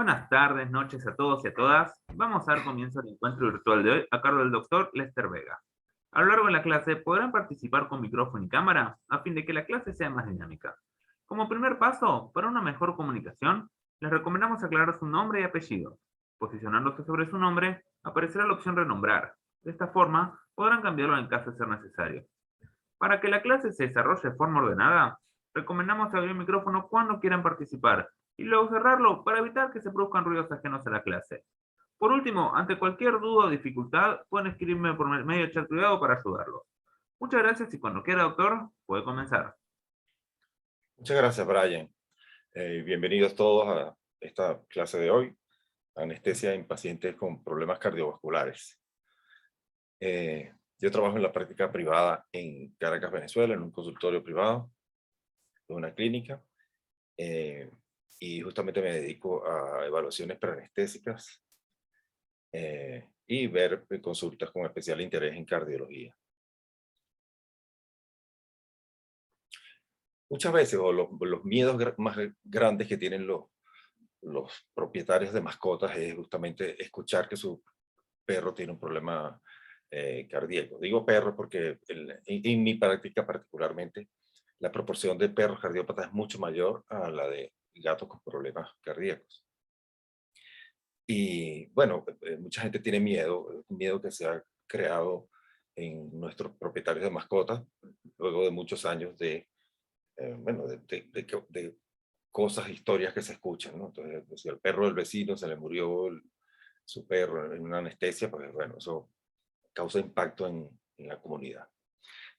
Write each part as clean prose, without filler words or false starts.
Buenas tardes, noches a todos y a todas. Vamos a dar comienzo al encuentro virtual de hoy a cargo del doctor Lester Vega. A lo largo de la clase podrán participar con micrófono y cámara a fin de que la clase sea más dinámica. Como primer paso, para una mejor comunicación, les recomendamos aclarar su nombre y apellido. Posicionándose sobre su nombre, aparecerá la opción renombrar. De esta forma, podrán cambiarlo en caso de ser necesario. Para que la clase se desarrolle de forma ordenada, recomendamos abrir el micrófono cuando quieran participar y luego cerrarlo para evitar que se produzcan ruidos ajenos a la clase. Por último, ante cualquier duda o dificultad, pueden escribirme por medio de chat privado para ayudarlos. Muchas gracias y cuando quiera, doctor, puede comenzar. Muchas gracias, Brian. Bienvenidos todos a esta clase de hoy, anestesia en pacientes con problemas cardiovasculares. Yo trabajo en la práctica privada en Caracas, Venezuela, en un consultorio privado, en una clínica, y justamente me dedico a evaluaciones preanestésicas y ver consultas con especial interés en cardiología. Muchas veces, los miedos más grandes que tienen los propietarios de mascotas es justamente escuchar que su perro tiene un problema cardíaco. Digo perro porque en mi práctica particularmente, la proporción de perros cardiópatas es mucho mayor a la de gatos con problemas cardíacos. Y bueno, mucha gente tiene miedo, un miedo que se ha creado en nuestros propietarios de mascotas, luego de muchos años bueno, de cosas, historias que se escuchan, ¿no? Entonces, si al perro del vecino se le murió su perro en una anestesia, pues bueno, eso causa impacto en la comunidad.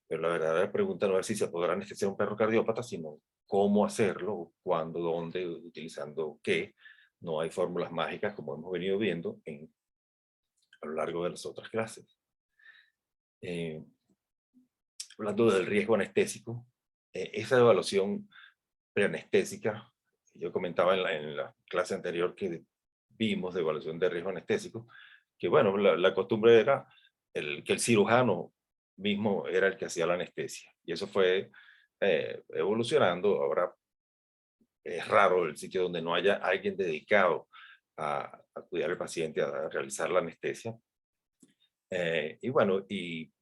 Pero la verdadera pregunta no es si se podrá anestesiar un perro cardiópata, sino cómo hacerlo, cuándo, dónde, utilizando qué. No hay fórmulas mágicas como hemos venido viendo a lo largo de las otras clases. Eh, Hablando del riesgo anestésico, esa evaluación preanestésica, yo comentaba en la clase anterior que vimos de evaluación de riesgo anestésico, que bueno, la costumbre era que el cirujano mismo era el que hacía la anestesia. Y eso fue evolucionando. Ahora es raro el sitio donde no haya alguien dedicado a cuidar al paciente, a realizar la anestesia. Y bueno, y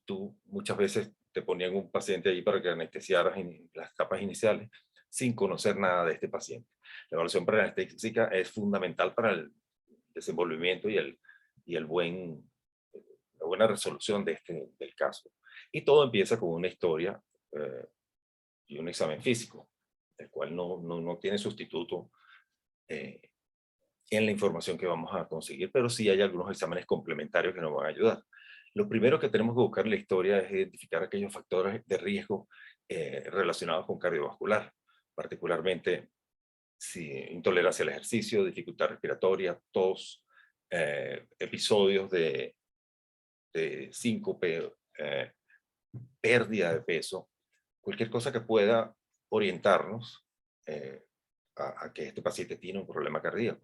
tú muchas veces te ponían un paciente ahí para que anestesiaras en las etapas iniciales sin conocer nada de este paciente. La evaluación preanestésica es fundamental para el desenvolvimiento y la buena resolución del caso. Y todo empieza con una historia y un examen físico, el cual no tiene sustituto eh, en la información que vamos a conseguir, pero sí hay algunos exámenes complementarios que nos van a ayudar. Lo primero que tenemos que buscar en la historia es identificar aquellos factores de riesgo relacionados con cardiovascular, particularmente si intolerancia al ejercicio, dificultad respiratoria, tos, episodios de síncope, pérdida de peso, cualquier cosa que pueda orientarnos a que este paciente tiene un problema cardíaco.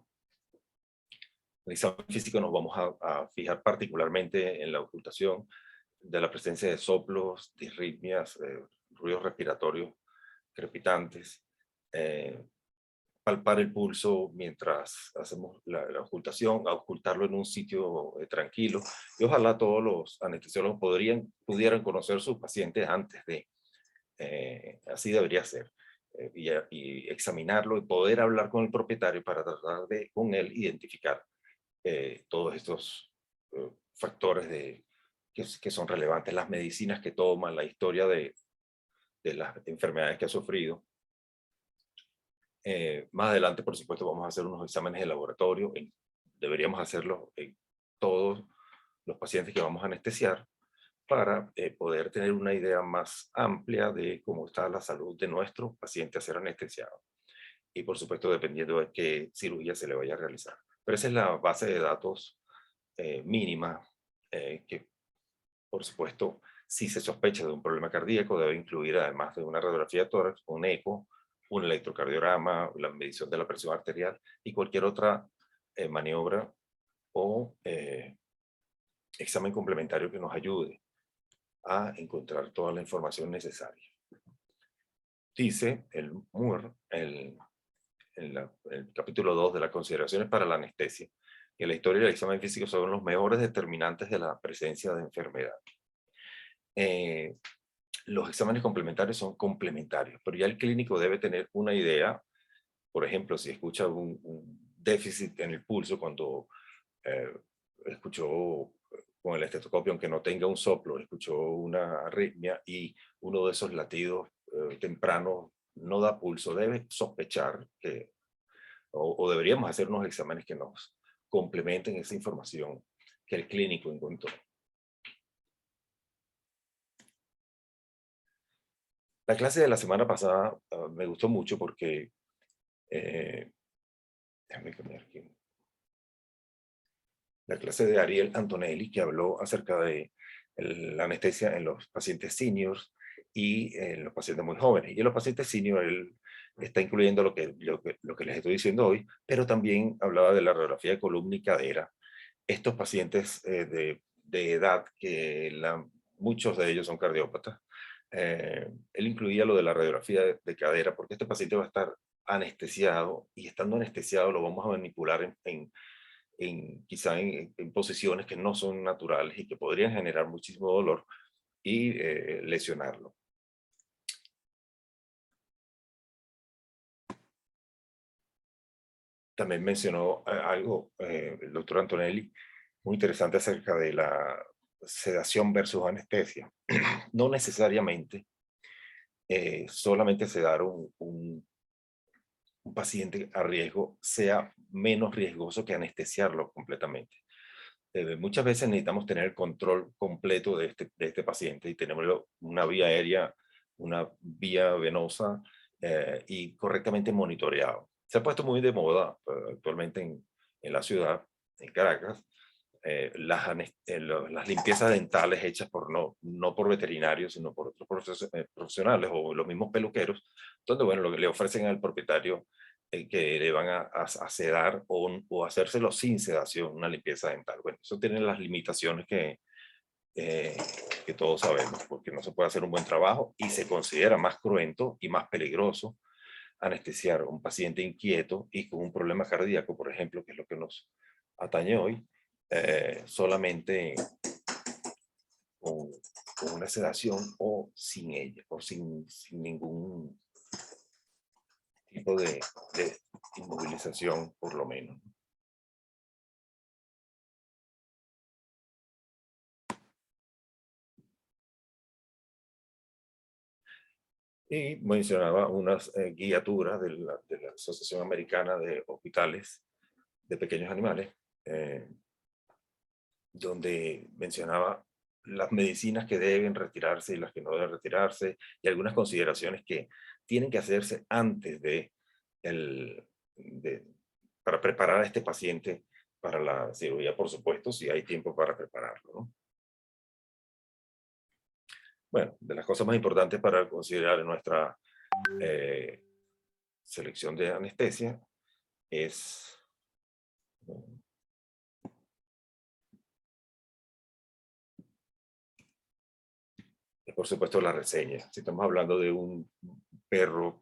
En el examen físico nos vamos a fijar particularmente en la ocultación de la presencia de soplos, disritmias, ruidos respiratorios crepitantes, palpar el pulso mientras hacemos la ocultación, a ocultarlo en un sitio tranquilo. Y ojalá todos los anestesiólogos pudieran conocer sus pacientes antes de, así debería ser. Y examinarlo y poder hablar con el propietario para tratar de, con él, identificar todos estos factores que son relevantes, las medicinas que toman, la historia de las enfermedades que ha sufrido. Más adelante, por supuesto, vamos a hacer unos exámenes de laboratorio. Deberíamos hacerlos en todos los pacientes que vamos a anestesiar para poder tener una idea más amplia de cómo está la salud de nuestro paciente a ser anestesiado. Y por supuesto, dependiendo de qué cirugía se le vaya a realizar. Pero esa es la base de datos mínima que, por supuesto, si se sospecha de un problema cardíaco, debe incluir, además de una radiografía de tórax, un eco, un electrocardiograma, la medición de la presión arterial y cualquier otra maniobra o examen complementario que nos ayude a encontrar toda la información necesaria. Dice el MUR, en el capítulo capítulo 2 de las consideraciones para la anestesia, que la historia y el examen físico son los mejores determinantes de la presencia de enfermedad. Los exámenes complementarios son complementarios, pero ya el clínico debe tener una idea. Por ejemplo, si escucha un déficit en el pulso cuando escuchó con el estetoscopio, aunque no tenga un soplo, escuchó una arritmia y uno de esos latidos tempranos no da pulso, debe sospechar que, o deberíamos hacer unos exámenes que nos complementen esa información que el clínico encontró. La clase de la semana pasada me gustó mucho porque, déjame cambiar aquí. La clase de Ariel Antonelli, que habló acerca de la anestesia en los pacientes seniors y en los pacientes muy jóvenes. Y en los pacientes seniors él está incluyendo lo que les estoy diciendo hoy, pero también hablaba de la radiografía de columna y cadera. Estos pacientes de edad, que muchos de ellos son cardiópatas, él incluía lo de la radiografía de cadera, porque este paciente va a estar anestesiado, y estando anestesiado lo vamos a manipular quizá en posiciones que no son naturales y que podrían generar muchísimo dolor y lesionarlo. También mencionó algo el doctor Antonelli muy interesante acerca de la sedación versus anestesia. No necesariamente solamente sedar un paciente a riesgo sea menos riesgoso que anestesiarlo completamente. Muchas veces necesitamos tener el control completo de este paciente y tenemos una vía aérea, una vía venosa y correctamente monitoreado. Se ha puesto muy de moda actualmente en la ciudad, en Caracas, las limpiezas dentales hechas no por veterinarios, sino por otros profesionales o los mismos peluqueros, donde bueno, lo que le ofrecen al propietario que le van a sedar o hacérselo sin sedación, una limpieza dental. Bueno, eso tiene las limitaciones que todos sabemos, porque no se puede hacer un buen trabajo y se considera más cruento y más peligroso anestesiar a un paciente inquieto y con un problema cardíaco, por ejemplo, que es lo que nos atañe hoy, solamente con una sedación o sin ella, o sin ningún tipo de inmovilización, por lo menos. Y mencionaba unas guiaturas de la Asociación Americana de Hospitales de Pequeños Animales, donde mencionaba las medicinas que deben retirarse y las que no deben retirarse, y algunas consideraciones que tienen que hacerse antes para preparar a este paciente para la cirugía, por supuesto, si hay tiempo para prepararlo, ¿no? Bueno, de las cosas más importantes para considerar en nuestra selección de anestesia es por supuesto la reseña. Si estamos hablando de un perro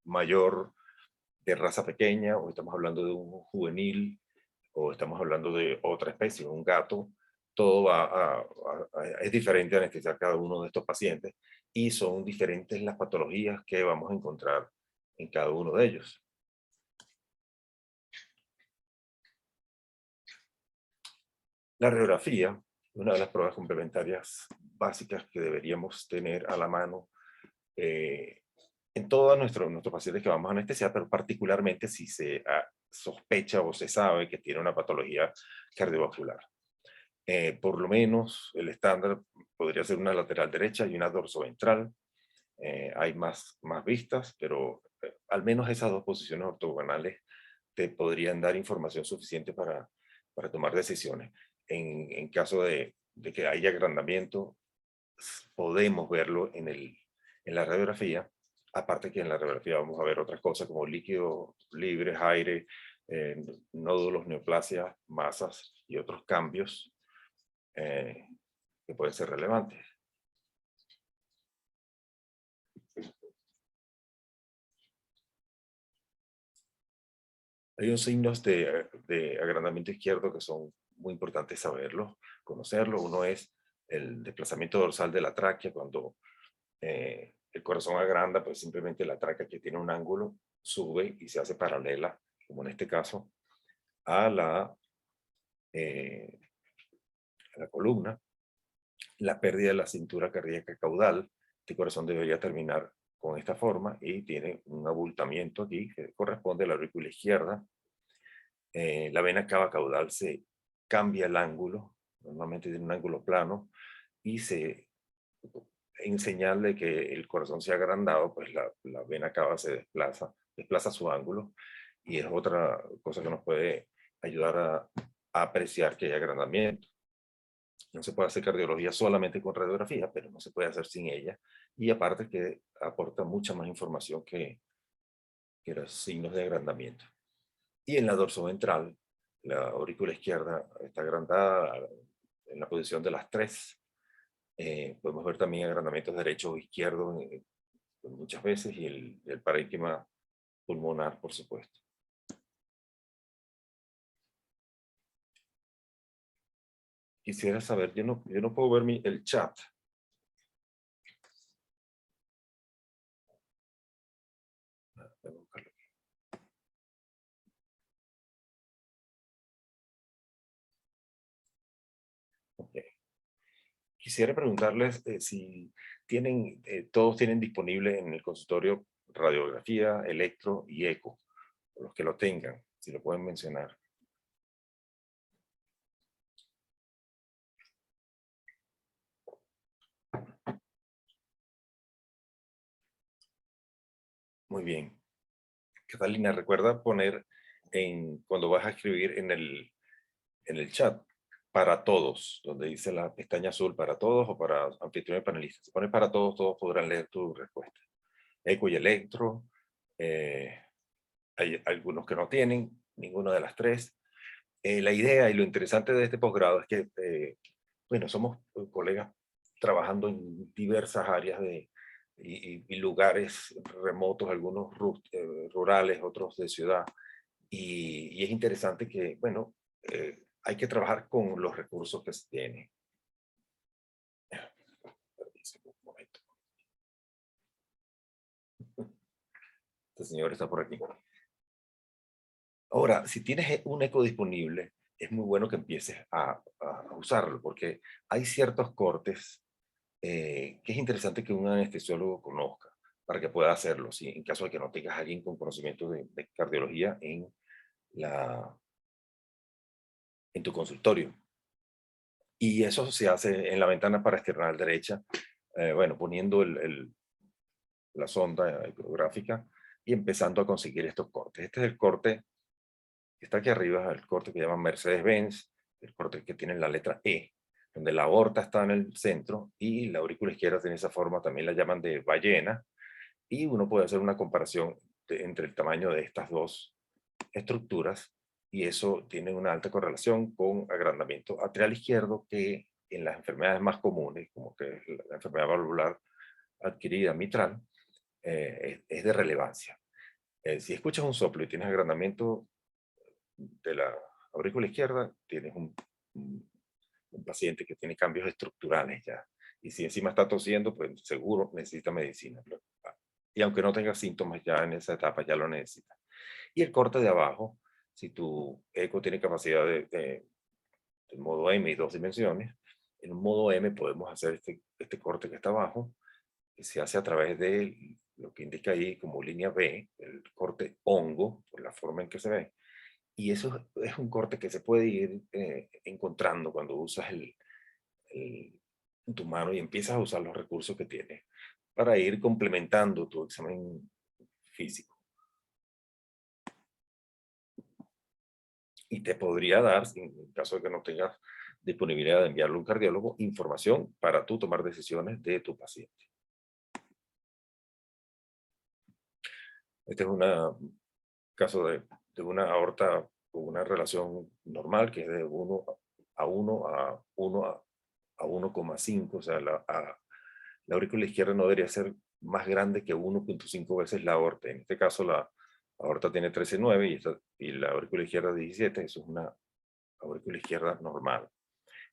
mayor de raza pequeña, o estamos hablando de un juvenil, o estamos hablando de otra especie, un gato, todo es diferente a anestesiar cada uno de estos pacientes, y son diferentes las patologías que vamos a encontrar en cada uno de ellos. La radiografía, una de las pruebas complementarias básicas que deberíamos tener a la mano en todos nuestros pacientes que vamos a anestesiar, pero particularmente si se sospecha o se sabe que tiene una patología cardiovascular. Por lo menos el estándar podría ser una lateral derecha y una dorsoventral. Hay más vistas, pero al menos esas dos posiciones ortogonales te podrían dar información suficiente para tomar decisiones. En caso de que haya agrandamiento, podemos verlo en la radiografía. Aparte que en la radiografía vamos a ver otras cosas como líquidos libres, aire, nódulos, neoplasias, masas y otros cambios que pueden ser relevantes. Hay unos signos de agrandamiento izquierdo que son muy importantes saberlos, conocerlos. Uno es el desplazamiento dorsal de la tráquea. Cuando el corazón agranda, pues simplemente la tráquea, que tiene un ángulo, sube y se hace paralela, como en este caso, a eh, a la columna. La pérdida de la cintura cardíaca caudal. Este corazón debería terminar con esta forma y tiene un abultamiento aquí que corresponde a la aurícula izquierda. La vena cava caudal se cambia el ángulo, normalmente tiene un ángulo plano, y en señal de que el corazón se ha agrandado, pues la vena cava se desplaza su ángulo, y es otra cosa que nos puede ayudar a apreciar que hay agrandamiento. No se puede hacer cardiología solamente con radiografía, pero no se puede hacer sin ella, y aparte que aporta mucha más información que los signos de agrandamiento. Y en la dorsoventral, la aurícula izquierda está agrandada en la posición de las 3. Podemos ver también agrandamientos derecho o izquierdo muchas veces, y el parénquima pulmonar, por supuesto. Quisiera saber, yo no puedo ver el chat. Voy a buscarlo. Okay. Quisiera preguntarles si todos tienen disponible en el consultorio radiografía, electro y eco, los que lo tengan, si lo pueden mencionar. Muy bien. Catalina, recuerda poner cuando vas a escribir en el chat, para todos, donde dice la pestaña azul, para todos o para anfitriones y panelistas. Si pones para todos, todos podrán leer tu respuesta. Eco y electro, hay algunos que no tienen ninguna de las tres. La idea y lo interesante de este posgrado es que, bueno, somos colegas trabajando en diversas áreas y lugares remotos, algunos rurales, otros de ciudad. Y es interesante que, bueno, hay que trabajar con los recursos que se tienen. Un momento. Este señor está por aquí. Ahora, si tienes un eco disponible, es muy bueno que empieces a usarlo, porque hay ciertos cortes que es interesante que un anestesiólogo conozca para que pueda hacerlo, ¿sí? En caso de que no tengas a alguien con conocimiento de cardiología en tu consultorio. Y eso se hace en la ventana paraesternal derecha, bueno, poniendo la sonda ecográfica y empezando a conseguir estos cortes. Este es el corte que está aquí arriba, el corte que llaman Mercedes-Benz, el corte que tiene la letra E, donde la aorta está en el centro y la aurícula izquierda tiene esa forma, también la llaman de ballena, y uno puede hacer una comparación entre el tamaño de estas dos estructuras, y eso tiene una alta correlación con agrandamiento atrial izquierdo, que en las enfermedades más comunes, como que es la enfermedad valvular adquirida mitral, es de relevancia. Si escuchas un soplo y tienes agrandamiento de la aurícula izquierda, tienes un paciente que tiene cambios estructurales ya. Y si encima está tosiendo, pues seguro necesita medicina. Y aunque no tenga síntomas ya en esa etapa, ya lo necesita. Y el corte de abajo, si tu eco tiene capacidad de modo M y 2 dimensiones, en un modo M podemos hacer este corte que está abajo, que se hace a través de lo que indica ahí como línea B, el corte hongo, por la forma en que se ve. Y eso es un corte que se puede ir encontrando cuando usas tu mano y empiezas a usar los recursos que tienes para ir complementando tu examen físico. Y te podría dar, en caso de que no tengas disponibilidad de enviarlo a un cardiólogo, información para tú tomar decisiones de tu paciente. Este es un caso de una aorta con una relación normal, que es de 1 a 1 a 1 a 1,5, o sea, la aurícula izquierda no debería ser más grande que 1,5 veces la aorta. En este caso, la aorta tiene 13,9 y la aurícula izquierda 17, eso es una aurícula izquierda normal.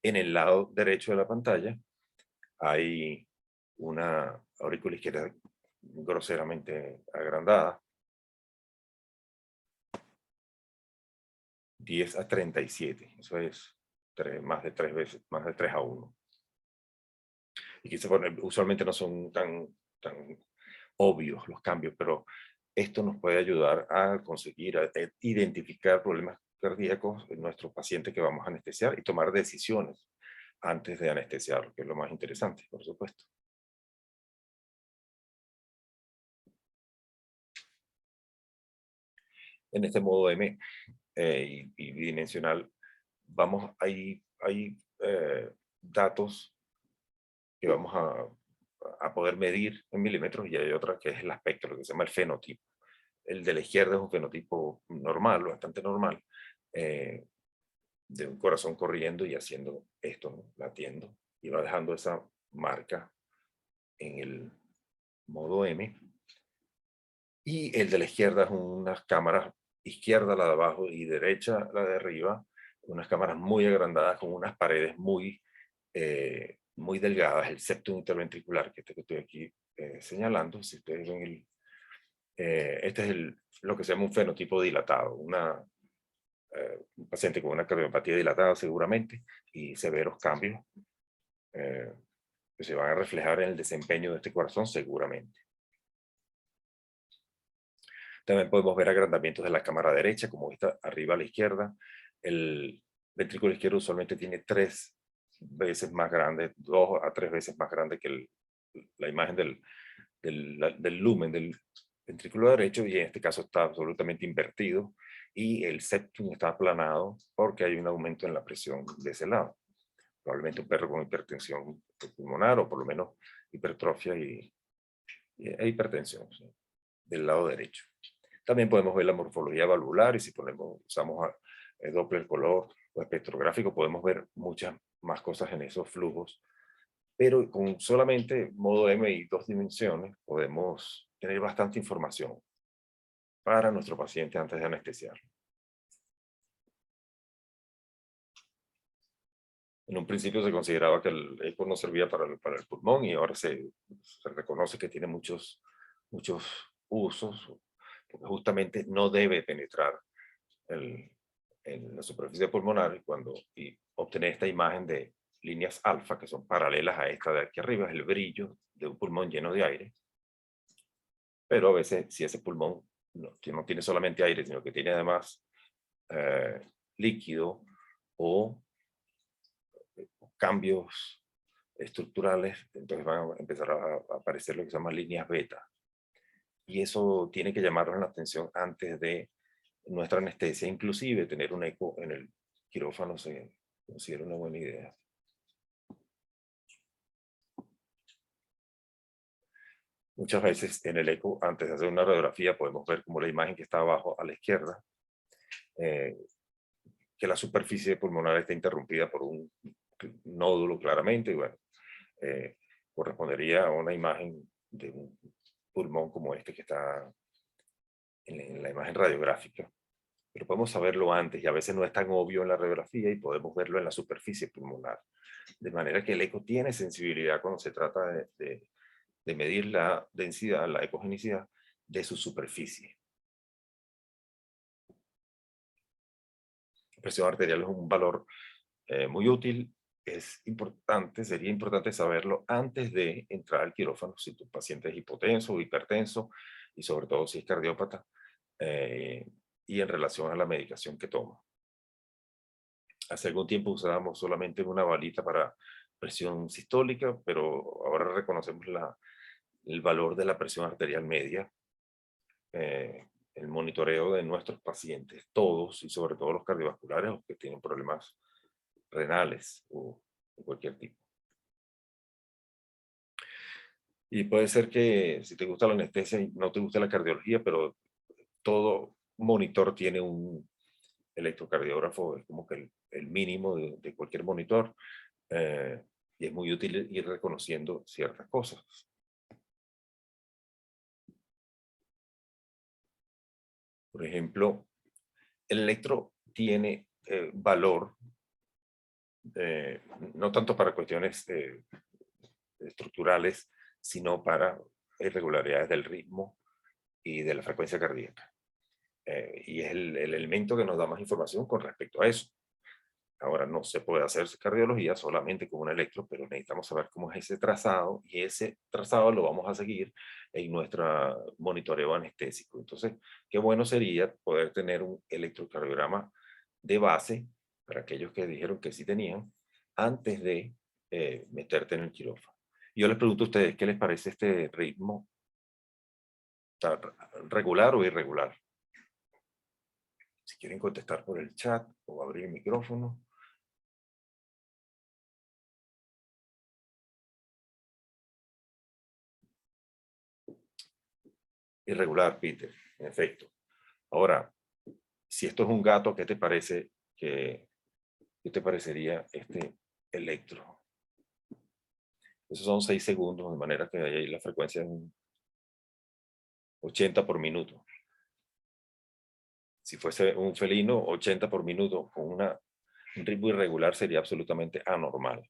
En el lado derecho de la pantalla hay una aurícula izquierda groseramente agrandada, 10:37, eso es más de 3 veces, más de 3:1. Y que usualmente no son tan obvios los cambios, pero esto nos puede ayudar a conseguir identificar problemas cardíacos en nuestro paciente que vamos a anestesiar y tomar decisiones antes de anestesiarlo, que es lo más interesante, por supuesto. En este modo M y bidimensional, hay datos que vamos a poder medir en milímetros y hay otra que es el aspecto, lo que se llama el fenotipo. El de la izquierda es un fenotipo normal, bastante normal, de un corazón corriendo y haciendo esto, ¿no? Latiendo, y va dejando esa marca en el modo M. Y el de la izquierda es unas cámaras, izquierda la de abajo y derecha la de arriba, unas cámaras muy agrandadas con unas paredes muy delgadas, el septum interventricular, que estoy aquí señalando. Si ustedes ven este es lo que se llama un fenotipo dilatado, un paciente con una cardiopatía dilatada seguramente, y severos cambios que se van a reflejar en el desempeño de este corazón seguramente. También podemos ver agrandamientos de la cámara derecha, como esta arriba a la izquierda. El ventrículo izquierdo usualmente tiene 3 veces más grande, 2 a 3 veces más grande que la imagen del lumen del ventrículo derecho, y en este caso está absolutamente invertido, y el septum está aplanado porque hay un aumento en la presión de ese lado. Probablemente un perro con hipertensión pulmonar, o por lo menos hipertrofia e hipertensión, ¿sí?, del lado derecho. También podemos ver la morfología valvular, y si usamos Doppler color o espectrográfico, podemos ver muchas más cosas en esos flujos. Pero con solamente modo M y 2 dimensiones podemos tener bastante información para nuestro paciente antes de anestesiarlo. En un principio se consideraba que el eco no servía para el pulmón, y ahora se reconoce que tiene muchos usos, porque justamente no debe penetrar en la superficie pulmonar, y obtener esta imagen de líneas alfa que son paralelas a esta de aquí arriba, es el brillo de un pulmón lleno de aire. Pero a veces, si ese pulmón que no tiene solamente aire, sino que tiene además líquido o cambios estructurales, entonces van a empezar a aparecer lo que se llama líneas beta. Y eso tiene que llamarnos la atención antes de nuestra anestesia. Inclusive tener un eco en el quirófano se considera una buena idea. Muchas veces en el eco, antes de hacer una radiografía, podemos ver como la imagen que está abajo a la izquierda, que la superficie pulmonar está interrumpida por un nódulo claramente, y bueno, correspondería a una imagen de un pulmón como este que está en la imagen radiográfica. Pero podemos saberlo antes, y a veces no es tan obvio en la radiografía, y podemos verlo en la superficie pulmonar. De manera que el eco tiene sensibilidad cuando se trata de medir la densidad, la ecogenicidad de su superficie. La presión arterial es un valor muy útil. Sería importante saberlo antes de entrar al quirófano, si tu paciente es hipotenso o hipertenso, y sobre todo si es cardiópata, y en relación a la medicación que toma. Hace algún tiempo usábamos solamente una balita para presión sistólica, pero ahora reconocemos el valor de la presión arterial media, el monitoreo de nuestros pacientes, todos, y sobre todo los cardiovasculares o que tienen problemas renales o de cualquier tipo. Y puede ser que si te gusta la anestesia y no te gusta la cardiología, pero todo monitor tiene un electrocardiógrafo, es como que el mínimo de cualquier monitor, y es muy útil ir reconociendo ciertas cosas. Por ejemplo, el electro tiene valor, no tanto para cuestiones estructurales, sino para irregularidades del ritmo y de la frecuencia cardíaca. Y es el elemento que nos da más información con respecto a eso. Ahora no se puede hacer cardiología solamente con un electro, pero necesitamos saber cómo es ese trazado y ese trazado lo vamos a seguir en nuestro monitoreo anestésico. Entonces, qué bueno sería poder tener un electrocardiograma de base para aquellos que dijeron que sí tenían antes de meterte en el quirófano. Yo les pregunto a ustedes, ¿qué les parece este ritmo? ¿Está regular o irregular? Si quieren contestar por el chat o abrir el micrófono. Irregular, Peter, en efecto. Ahora, si esto es un gato, ¿qué te parece qué te parecería este electro? Esos son 6 segundos, de manera que ahí la frecuencia es 80 por minuto. Si fuese un felino, 80 por minuto con un ritmo irregular sería absolutamente anormal,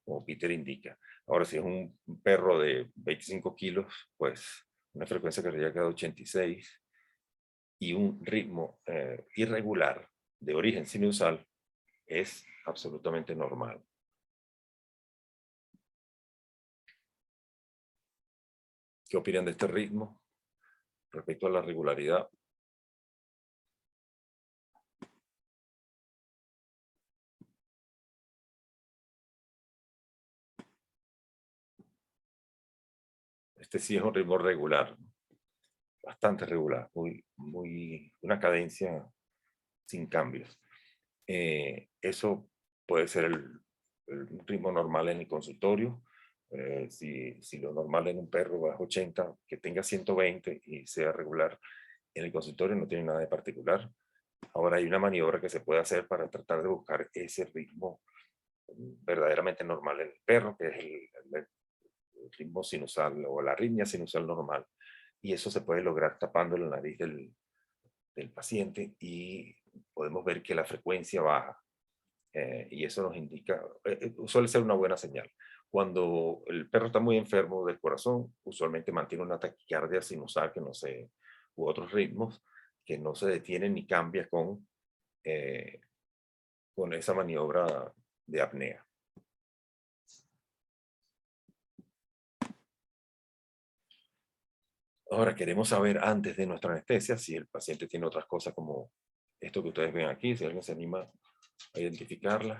como Peter indica. Ahora, si es un perro de 25 kilos, pues una frecuencia cardíaca de 86 y un ritmo irregular de origen sinusal es absolutamente normal. ¿Qué opinan de este ritmo respecto a la regularidad? Este sí es un ritmo regular, bastante regular, una cadencia sin cambios. Eso puede ser el ritmo normal en el consultorio. Si lo normal en un perro es 80, que tenga 120 y sea regular en el consultorio no tiene nada de particular. Ahora hay una maniobra que se puede hacer para tratar de buscar ese ritmo verdaderamente normal en el perro, que es el ritmo sinusal o la arritmia sinusal normal. Y eso se puede lograr tapando la nariz del paciente y podemos ver que la frecuencia baja. Y eso nos indica, suele ser una buena señal. Cuando el perro está muy enfermo del corazón, usualmente mantiene una taquicardia sinusal que no se, u otros ritmos que no se detienen ni cambia con esa maniobra de apnea. Ahora queremos saber antes de nuestra anestesia si el paciente tiene otras cosas como esto que ustedes ven aquí, si alguien se anima a identificarla.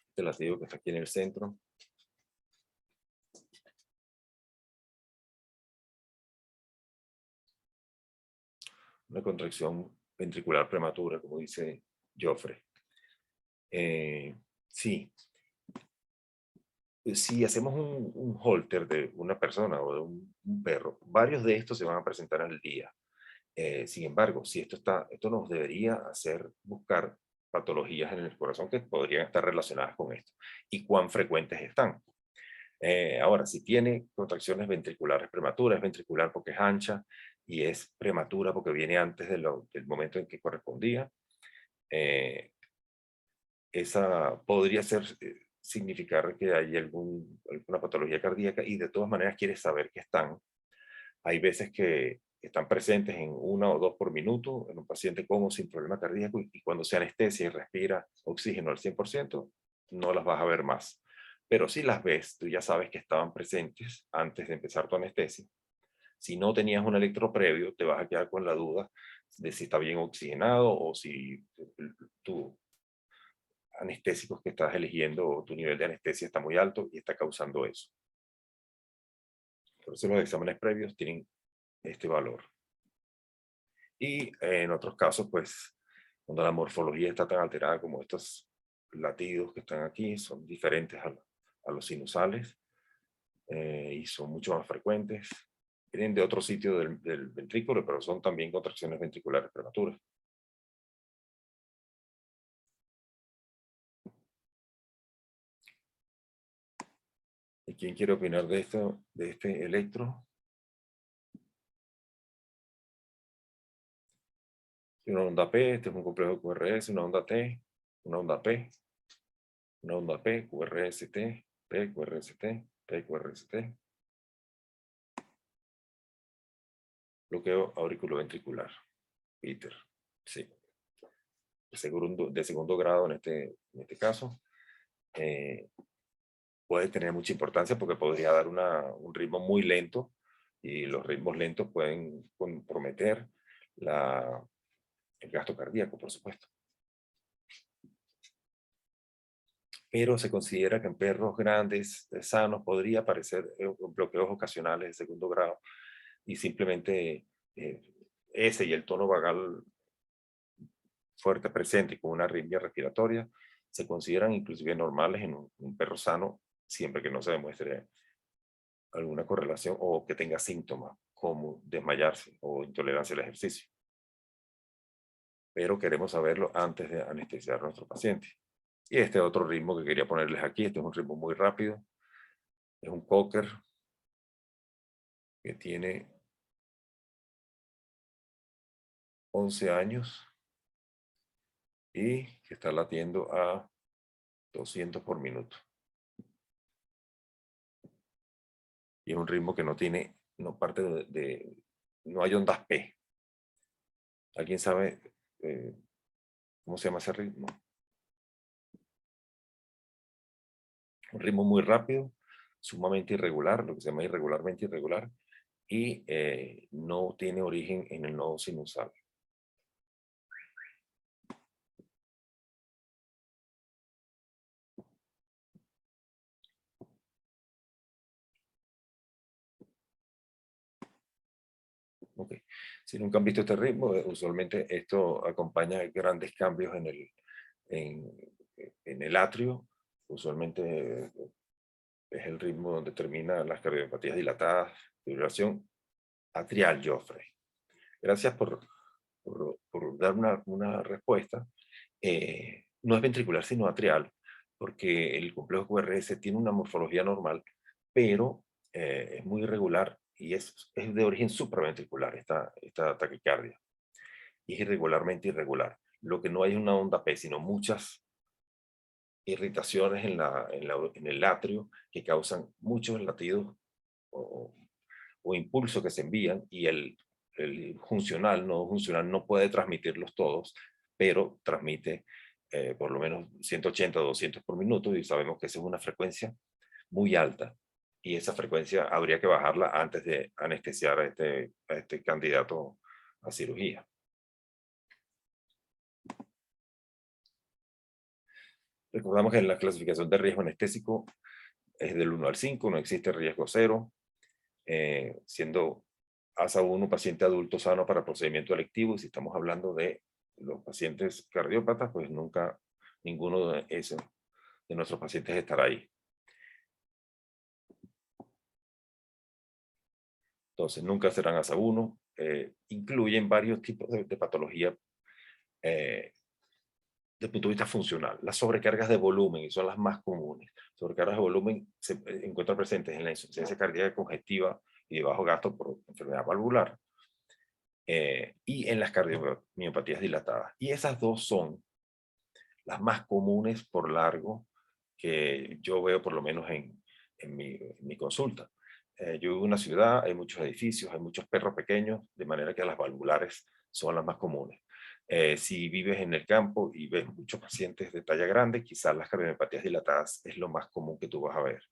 Este latido que está aquí en el centro. Una contracción ventricular prematura, como dice Joffre. Sí. Si hacemos un holter de una persona o de un perro, varios de estos se van a presentar al día. Sin embargo, si esto nos debería hacer buscar patologías en el corazón que podrían estar relacionadas con esto y cuán frecuentes están. Ahora, si tiene contracciones ventriculares prematuras, es ventricular porque es ancha y es prematura porque viene antes del momento en que correspondía, esa podría significar que hay alguna patología cardíaca y de todas maneras quieres saber que están. Hay veces que están presentes en 1 o 2 por minuto en un paciente con o sin problema cardíaco y cuando se anestesia y respira oxígeno al 100%, no las vas a ver más. Pero si las ves, tú ya sabes que estaban presentes antes de empezar tu anestesia. Si no tenías un electro previo, te vas a quedar con la duda de si está bien oxigenado o si tu anestésicos que estás eligiendo o tu nivel de anestesia está muy alto y está causando eso. Por eso los exámenes previos tienen este valor. Y en otros casos, pues, cuando la morfología está tan alterada como estos latidos que están aquí, son diferentes a los sinusales y son mucho más frecuentes. Vienen de otro sitio del ventrículo, pero son también contracciones ventriculares prematuras. ¿Y quién quiere opinar de esto, de este electro? Una onda P, este es un complejo QRS, una onda T, una onda P, una onda P, QRST, P, QRST, P, QRST. Bloqueo auriculoventricular, Peter. Sí. De segundo grado en este caso. Puede tener mucha importancia porque podría dar un ritmo muy lento y los ritmos lentos pueden comprometer el gasto cardíaco, por supuesto. Pero se considera que en perros grandes, sanos, podría aparecer bloqueos ocasionales de segundo grado y simplemente ese y el tono vagal fuerte presente y con una arritmia respiratoria se consideran inclusive normales en un perro sano siempre que no se demuestre alguna correlación o que tenga síntomas como desmayarse o intolerancia al ejercicio. Pero queremos saberlo antes de anestesiar a nuestro paciente. Y este otro ritmo que quería ponerles aquí, este es un ritmo muy rápido, es un cocker que tiene 11 años y que está latiendo a 200 por minuto. Y es un ritmo que no tiene, no parte no hay ondas P. ¿Alguien sabe cómo se llama ese ritmo? Un ritmo muy rápido, sumamente irregular, lo que se llama irregularmente irregular, y no tiene origen en el nodo sinusal. Okay. Si nunca han visto este ritmo, usualmente esto acompaña grandes cambios en el atrio. Usualmente es el ritmo donde terminan las cardiopatías dilatadas, fibrilación atrial, Joffrey. Gracias por dar una respuesta. No es ventricular, sino atrial, porque el complejo QRS tiene una morfología normal, pero es muy irregular y es de origen supraventricular esta taquicardia. Y es irregularmente irregular. Lo que no hay es una onda P, sino muchas irritaciones en el atrio que causan muchos latidos o impulsos que se envían y el funcional no puede transmitirlos todos, pero transmite por lo menos 180 o 200 por minuto y sabemos que esa es una frecuencia muy alta y esa frecuencia habría que bajarla antes de anestesiar a este candidato a cirugía. Recordamos que en la clasificación de riesgo anestésico es del 1 al 5, no existe riesgo 0, siendo ASA 1 paciente adulto sano para procedimiento electivo, y si estamos hablando de los pacientes cardiópatas, pues nunca ninguno de nuestros pacientes estará ahí. Entonces, nunca serán ASA 1, incluyen varios tipos de patología desde el punto de vista funcional. Las sobrecargas de volumen, y son las más comunes. Sobrecargas de volumen se encuentran presentes en la insuficiencia cardíaca congestiva y de bajo gasto por enfermedad valvular, y en las cardiomiopatías dilatadas. Y esas dos son las más comunes por largo que yo veo por lo menos en mi consulta. Yo vivo en una ciudad, hay muchos edificios, hay muchos perros pequeños, de manera que las valvulares son las más comunes. Si vives en el campo y ves muchos pacientes de talla grande, quizás las cardiomiopatías dilatadas es lo más común que tú vas a ver.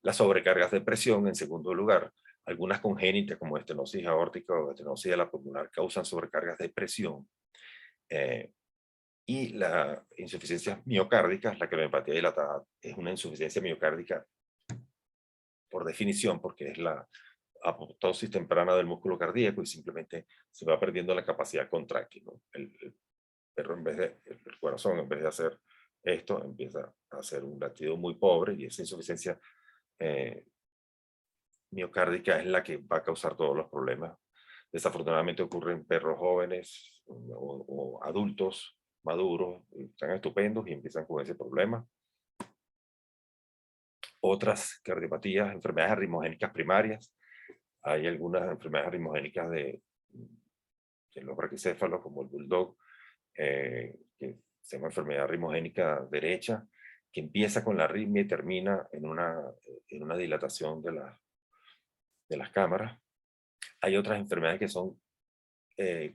Las sobrecargas de presión, en segundo lugar, algunas congénitas como estenosis aórtica o estenosis de la pulmonar causan sobrecargas de presión. Y la insuficiencia miocárdica, la cardiopatía dilatada, es una insuficiencia miocárdica por definición, porque es la apoptosis temprana del músculo cardíaco y simplemente se va perdiendo la capacidad contráctil, ¿no? El perro, el corazón, en vez de hacer esto, empieza a hacer un latido muy pobre, y esa insuficiencia miocárdica es la que va a causar todos los problemas. Desafortunadamente ocurre en perros jóvenes o adultos maduros, están estupendos y empiezan con ese problema. Otras cardiopatías, enfermedades arritmogénicas primarias, Hay algunas enfermedades arritmogénicas de los braquicéfalos, como el bulldog, que se llama enfermedad arritmogénica derecha, que empieza con la arritmia y termina en una dilatación de las cámaras. Hay otras enfermedades que son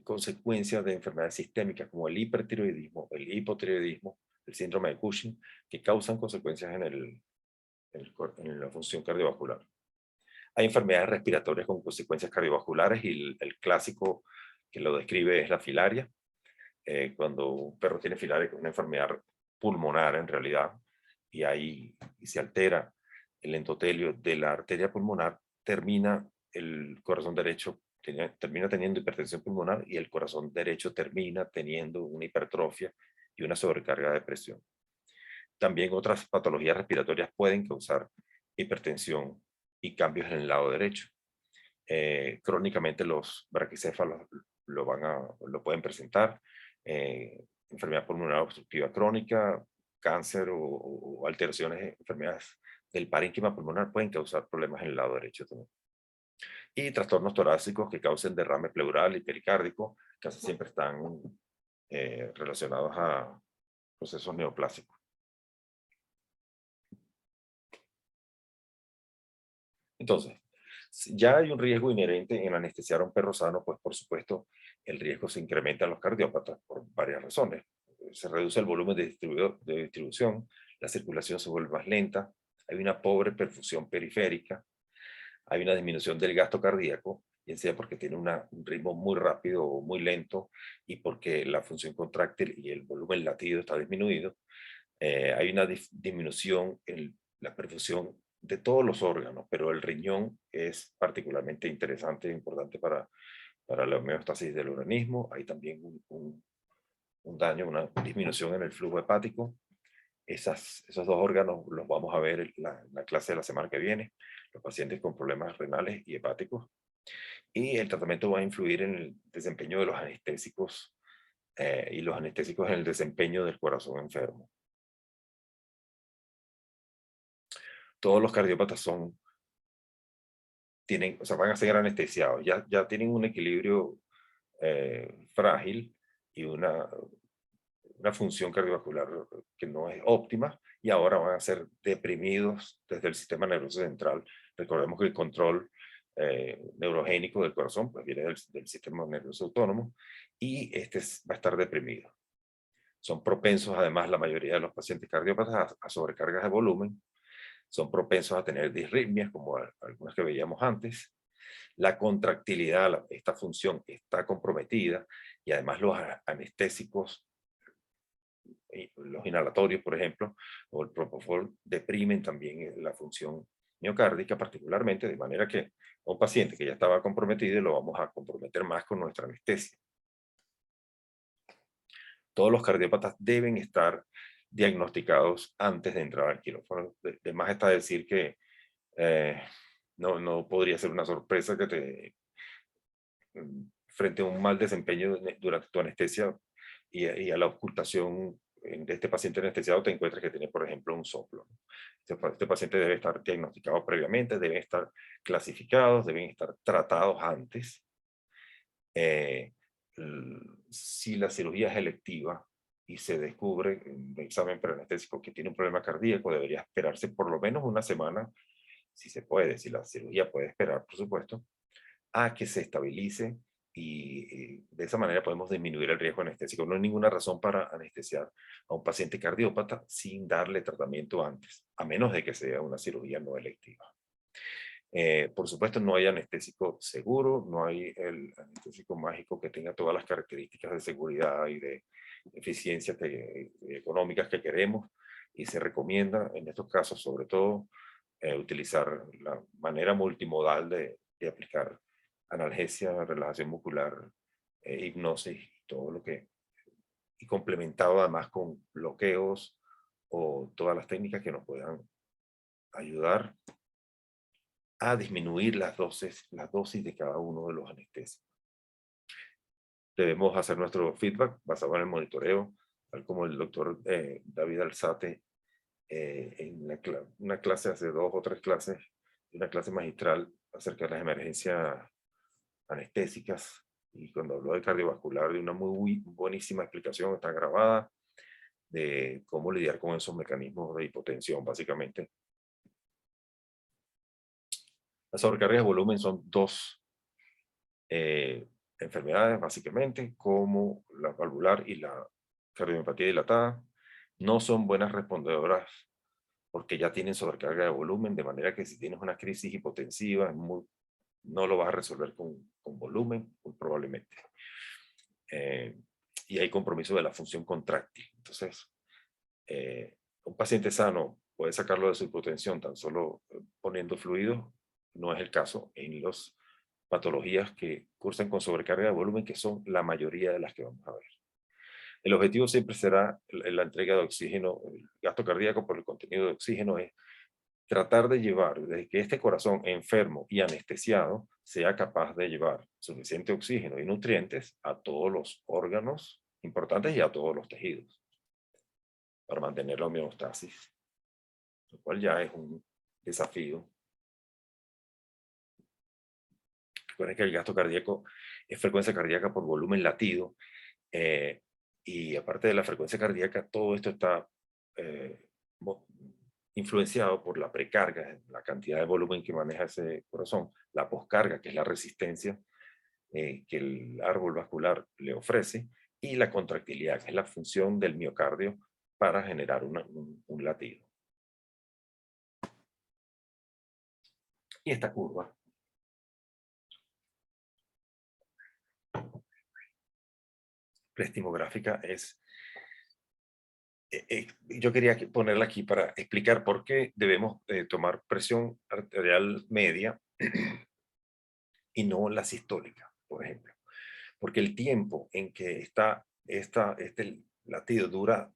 consecuencias de enfermedades sistémicas, como el hipertiroidismo, el hipotiroidismo, el síndrome de Cushing, que causan consecuencias en la función cardiovascular. Hay enfermedades respiratorias con consecuencias cardiovasculares y el clásico que lo describe es la filaria. Cuando un perro tiene filaria, que es una enfermedad pulmonar en realidad, y se altera el endotelio de la arteria pulmonar, termina el corazón derecho, termina teniendo hipertensión pulmonar y el corazón derecho termina teniendo una hipertrofia y una sobrecarga de presión. También otras patologías respiratorias pueden causar hipertensión y cambios en el lado derecho. Crónicamente los braquicéfalos lo pueden presentar. Enfermedad pulmonar obstructiva crónica, cáncer o alteraciones, enfermedades del parénquima pulmonar pueden causar problemas en el lado derecho también. Y trastornos torácicos que causen derrame pleural y pericárdico, casi siempre están relacionados a procesos neoplásicos. Entonces, si ya hay un riesgo inherente en anestesiar a un perro sano, pues por supuesto el riesgo se incrementa en los cardiópatas por varias razones. Se reduce el volumen de distribución, la circulación se vuelve más lenta, hay una pobre perfusión periférica, hay una disminución del gasto cardíaco, bien sea porque tiene un ritmo muy rápido o muy lento y porque la función contráctil y el volumen latido está disminuido. Hay una disminución en la perfusión de todos los órganos, pero el riñón es particularmente interesante e importante para la homeostasis del organismo. Hay también un daño, una disminución en el flujo hepático. Esos dos órganos los vamos a ver en la clase de la semana que viene, los pacientes con problemas renales y hepáticos. Y el tratamiento va a influir en el desempeño de los anestésicos y los anestésicos en el desempeño del corazón enfermo. Todos los cardiópatas van a ser anestesiados, ya tienen un equilibrio frágil y una función cardiovascular que no es óptima, y ahora van a ser deprimidos desde el sistema nervioso central. Recordemos que el control neurogénico del corazón pues viene del sistema nervioso autónomo, y va a estar deprimido. Son propensos, además, la mayoría de los pacientes cardiópatas a sobrecargas de volumen. Son propensos a tener disritmias, como algunas que veíamos antes. La contractilidad, esta función está comprometida, y además los anestésicos, los inhalatorios, por ejemplo, o el propofol, deprimen también la función miocárdica particularmente, de manera que a un paciente que ya estaba comprometido lo vamos a comprometer más con nuestra anestesia. Todos los cardiópatas deben estar diagnosticados antes de entrar al quirófano. De más está decir que no podría ser una sorpresa que frente a un mal desempeño durante tu anestesia y a la ocultación de este paciente anestesiado, te encuentras que tiene, por ejemplo, un soplo. Este paciente debe estar diagnosticado previamente, deben estar clasificados, deben estar tratados antes. Si la cirugía es electiva y se descubre en un examen preanestésico que tiene un problema cardíaco, debería esperarse por lo menos una semana, si se puede, si la cirugía puede esperar, por supuesto, a que se estabilice, y de esa manera podemos disminuir el riesgo anestésico. No hay ninguna razón para anestesiar a un paciente cardiópata sin darle tratamiento antes, a menos de que sea una cirugía no electiva. Por supuesto, no hay anestésico seguro, no hay el anestésico mágico que tenga todas las características de seguridad y de eficiencia económicas que queremos, y se recomienda en estos casos, sobre todo, utilizar la manera multimodal de aplicar analgesia, relajación muscular, hipnosis, todo lo que, y complementado además con bloqueos o todas las técnicas que nos puedan ayudar a disminuir las dosis de cada uno de los anestésicos. Debemos hacer nuestro feedback basado en el monitoreo, tal como el doctor David Alzate en una clase hace 2 o 3 clases, una clase magistral, acerca de las emergencias anestésicas, y cuando habló de cardiovascular, de una muy buenísima explicación, está grabada, de cómo lidiar con esos mecanismos de hipotensión, básicamente. Las sobrecargas de volumen son dos enfermedades, básicamente, como la valvular y la cardiomiopatía dilatada. No son buenas respondedoras porque ya tienen sobrecarga de volumen, de manera que si tienes una crisis hipotensiva, no lo vas a resolver con volumen, muy probablemente. Y hay compromiso de la función contráctil. Entonces, un paciente sano puede sacarlo de su hipotensión tan solo poniendo fluidos. No es el caso en las patologías que cursan con sobrecarga de volumen, que son la mayoría de las que vamos a ver. El objetivo siempre será la entrega de oxígeno. El gasto cardíaco por el contenido de oxígeno es tratar de llevar, desde que este corazón enfermo y anestesiado sea capaz de llevar suficiente oxígeno y nutrientes a todos los órganos importantes y a todos los tejidos para mantener la homeostasis, lo cual ya es un desafío. Recuerden que el gasto cardíaco es frecuencia cardíaca por volumen latido, y aparte de la frecuencia cardíaca, todo esto está influenciado por la precarga, la cantidad de volumen que maneja ese corazón, la poscarga, que es la resistencia que el árbol vascular le ofrece, y la contractilidad, que es la función del miocardio para generar un latido. Y esta curva prestimográfica es... yo quería ponerla aquí para explicar por qué debemos tomar presión arterial media y no la sistólica, por ejemplo. Porque el tiempo en que este latido dura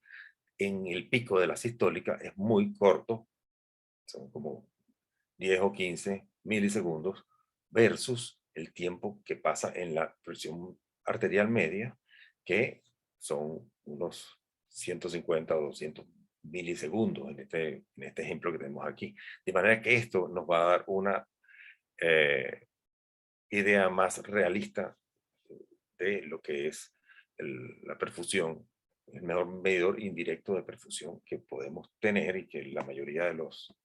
en el pico de la sistólica es muy corto, son como 10 o 15 milisegundos, versus el tiempo que pasa en la presión arterial media, que son unos 150 o 200 milisegundos en este ejemplo que tenemos aquí. De manera que esto nos va a dar una idea más realista de lo que es la perfusión, el mejor medidor indirecto de perfusión que podemos tener y que la mayoría de los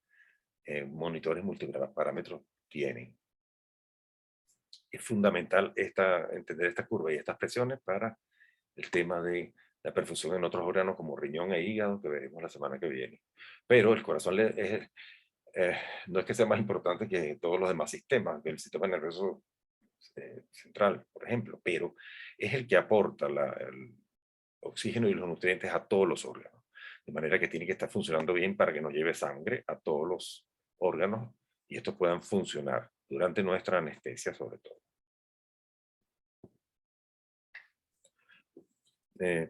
monitores multiparámetros tienen. Es fundamental entender esta curva y estas presiones para el tema de la perfusión en otros órganos como riñón e hígado, que veremos la semana que viene. Pero el corazón no es que sea más importante que todos los demás sistemas, que el sistema nervioso central, por ejemplo, pero es el que aporta el oxígeno y los nutrientes a todos los órganos. De manera que tiene que estar funcionando bien para que nos lleve sangre a todos los órganos y estos puedan funcionar durante nuestra anestesia, sobre todo.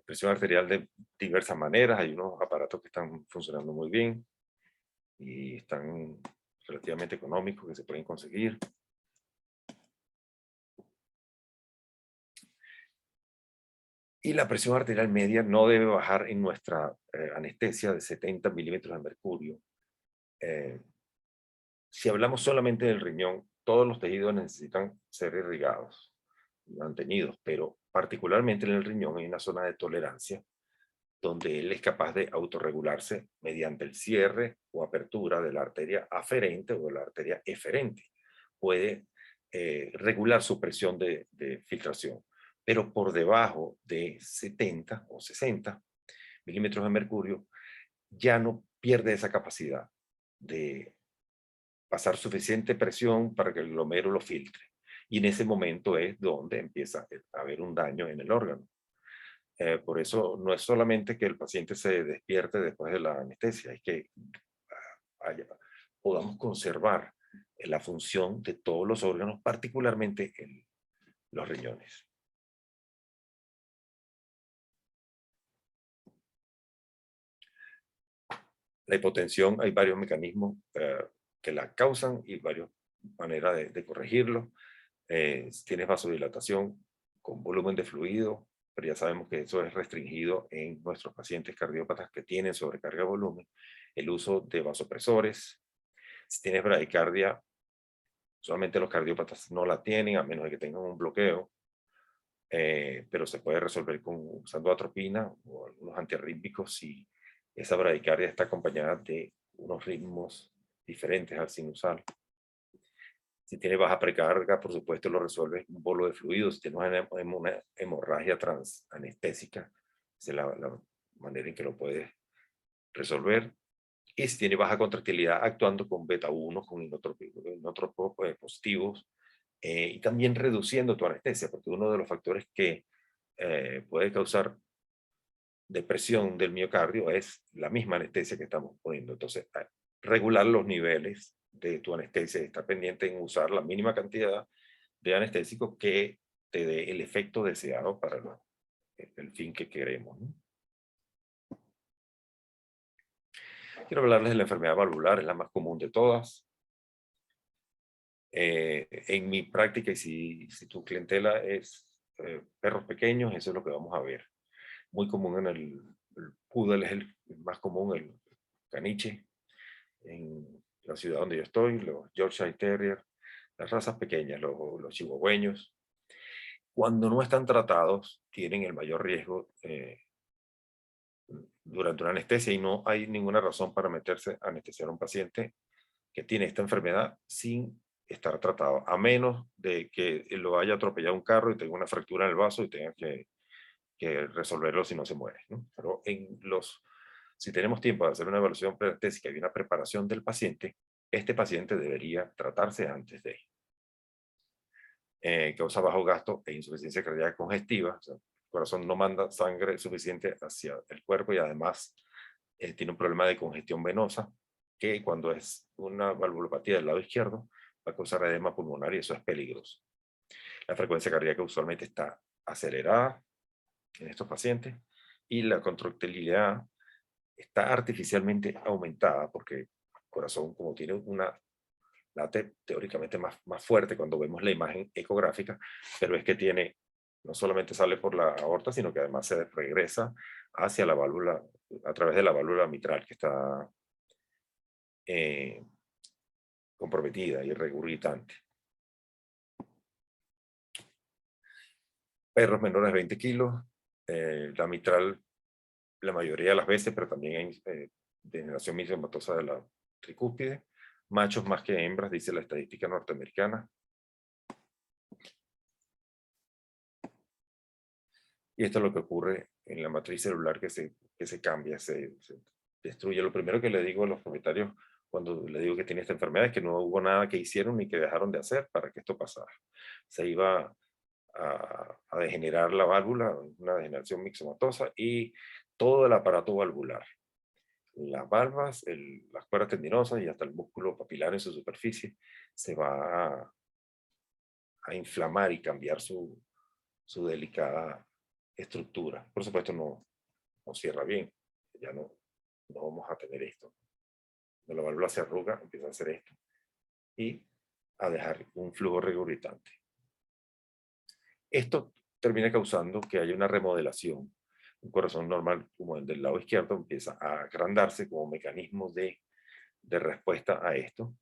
Presión arterial de diversas maneras. Hay unos aparatos que están funcionando muy bien y están relativamente económicos, que se pueden conseguir. Y la presión arterial media no debe bajar en nuestra anestesia de 70 milímetros de mercurio. Si hablamos solamente del riñón, todos los tejidos necesitan ser irrigados, mantenidos, pero particularmente en el riñón hay una zona de tolerancia donde él es capaz de autorregularse mediante el cierre o apertura de la arteria aferente o de la arteria eferente. Puede regular su presión de filtración, pero por debajo de 70 o 60 milímetros de mercurio ya no pierde esa capacidad de pasar suficiente presión para que el glomero lo filtre. Y en ese momento es donde empieza a haber un daño en el órgano. Por eso no es solamente que el paciente se despierte después de la anestesia, es que podamos conservar la función de todos los órganos, particularmente en los riñones. La hipotensión, hay varios mecanismos que la causan y varias maneras de corregirlo. Si tienes vasodilatación con volumen de fluido, pero ya sabemos que eso es restringido en nuestros pacientes cardiópatas que tienen sobrecarga de volumen, el uso de vasopresores. Si tienes bradicardia, Usualmente los cardiópatas no la tienen, a menos de que tengan un bloqueo, pero se puede resolver usando atropina o algunos antiarrítmicos si esa bradicardia está acompañada de unos ritmos diferentes al sinusal. Si tiene baja precarga, por supuesto, lo resuelve un bolo de fluidos. Si tiene una hemorragia transanestésica, esa es la manera en que lo puedes resolver. Y si tiene baja contractilidad, actuando con beta 1, con inotrópicos positivos, y también reduciendo tu anestesia, porque uno de los factores que puede causar depresión del miocardio es la misma anestesia que estamos poniendo. Entonces, regular los niveles de tu anestesia, estar pendiente en usar la mínima cantidad de anestésico que te dé el efecto deseado para el fin que queremos, ¿no? Quiero hablarles de la enfermedad valvular, es la más común de todas. En mi práctica, y si tu clientela es perros pequeños, eso es lo que vamos a ver. Muy común en el poodle, es el más común, el caniche, en la ciudad donde yo estoy, los Yorkshire Terrier, las razas pequeñas, los chihuahueños. Cuando no están tratados, tienen el mayor riesgo durante una anestesia, y no hay ninguna razón para meterse a anestesiar a un paciente que tiene esta enfermedad sin estar tratado, a menos de que lo haya atropellado un carro y tenga una fractura en el vaso y tenga que resolverlo si no se muere, ¿no? Pero si tenemos tiempo de hacer una evaluación preanestésica y una preparación del paciente, este paciente debería tratarse antes de causa bajo gasto e insuficiencia cardíaca congestiva. O sea, el corazón no manda sangre suficiente hacia el cuerpo y además tiene un problema de congestión venosa que cuando es una valvulopatía del lado izquierdo va a causar edema pulmonar y eso es peligroso. La frecuencia cardíaca usualmente está acelerada en estos pacientes y la contractilidad está artificialmente aumentada porque el corazón, como tiene una late teóricamente más fuerte cuando vemos la imagen ecográfica, pero es que tiene, no solamente sale por la aorta, sino que además se regresa hacia la válvula, a través de la válvula mitral, que está comprometida y regurgitante. Perros menores de 20 kilos, la mitral la mayoría de las veces, pero también hay degeneración mixomatosa de la tricúspide, machos más que hembras, dice la estadística norteamericana. Y esto es lo que ocurre en la matriz celular que se cambia, se destruye. Lo primero que le digo a los propietarios cuando le digo que tiene esta enfermedad es que no hubo nada que hicieron ni que dejaron de hacer para que esto pasara. Se iba a degenerar la válvula, una degeneración mixomatosa y todo el aparato valvular. Las valvas, las cuerdas tendinosas y hasta el músculo papilar en su superficie se va a inflamar y cambiar su delicada estructura. Por supuesto no cierra bien, ya no vamos a tener esto. Cuando la válvula se arruga, empieza a hacer esto y a dejar un flujo regurgitante. Esto termina causando que haya una remodelación. Un corazón normal, como el del lado izquierdo, empieza a agrandarse como mecanismo de respuesta a esto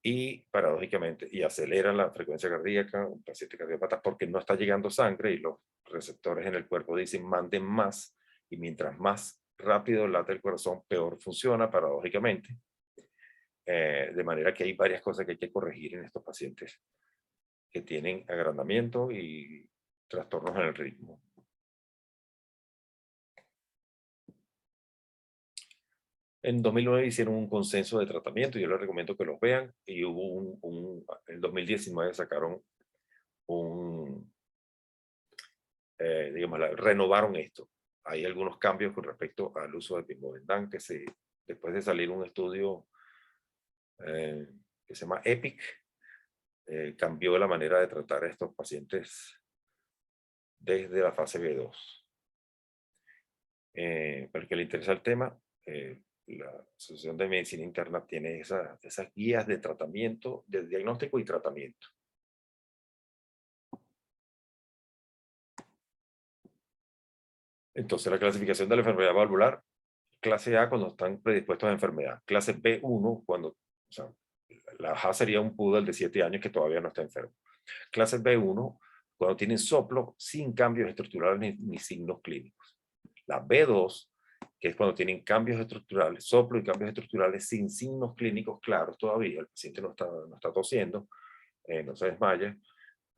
y paradójicamente, y acelera la frecuencia cardíaca, un paciente cardiópata, porque no está llegando sangre y los receptores en el cuerpo dicen manden más, y mientras más rápido late el corazón, peor funciona paradójicamente. De manera que hay varias cosas que hay que corregir en estos pacientes que tienen agrandamiento y trastornos en el ritmo. En 2009 hicieron un consenso de tratamiento, yo les recomiendo que los vean, y hubo en 2019 sacaron digamos, renovaron esto. Hay algunos cambios con respecto al uso de Pimobendan, que después de salir un estudio que se llama EPIC, cambió la manera de tratar a estos pacientes desde la fase B2. Para el que le interesa el tema, la Asociación de Medicina Interna tiene esas guías de tratamiento, de diagnóstico y tratamiento. Entonces, la clasificación de la enfermedad valvular: clase A cuando están predispuestos a enfermedad, clase B1 cuando La AJA sería un poodle de 7 años que todavía no está enfermo. Clase B1, cuando tienen soplo sin cambios estructurales ni signos clínicos. La B2, que es cuando tienen cambios estructurales, soplo y cambios estructurales sin signos clínicos claros todavía. El paciente no está tosiendo, no se desmaya,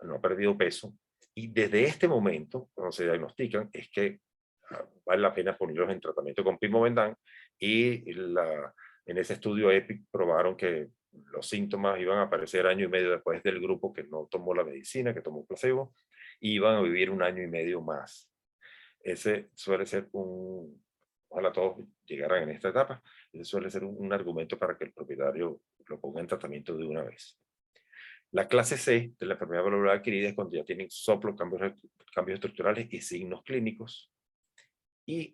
no ha perdido peso. Y desde este momento, cuando se diagnostican, es que vale la pena ponerlos en tratamiento con Pimobendan, y en ese estudio EPIC probaron que los síntomas iban a aparecer año y medio después del grupo que no tomó la medicina, que tomó placebo, y iban a vivir 1 año y medio más. Ese suele ser ojalá todos llegaran en esta etapa, ese suele ser un argumento para que el propietario lo ponga en tratamiento de una vez. La clase C de la enfermedad valvular adquirida es cuando ya tienen soplo, cambios estructurales y signos clínicos. Y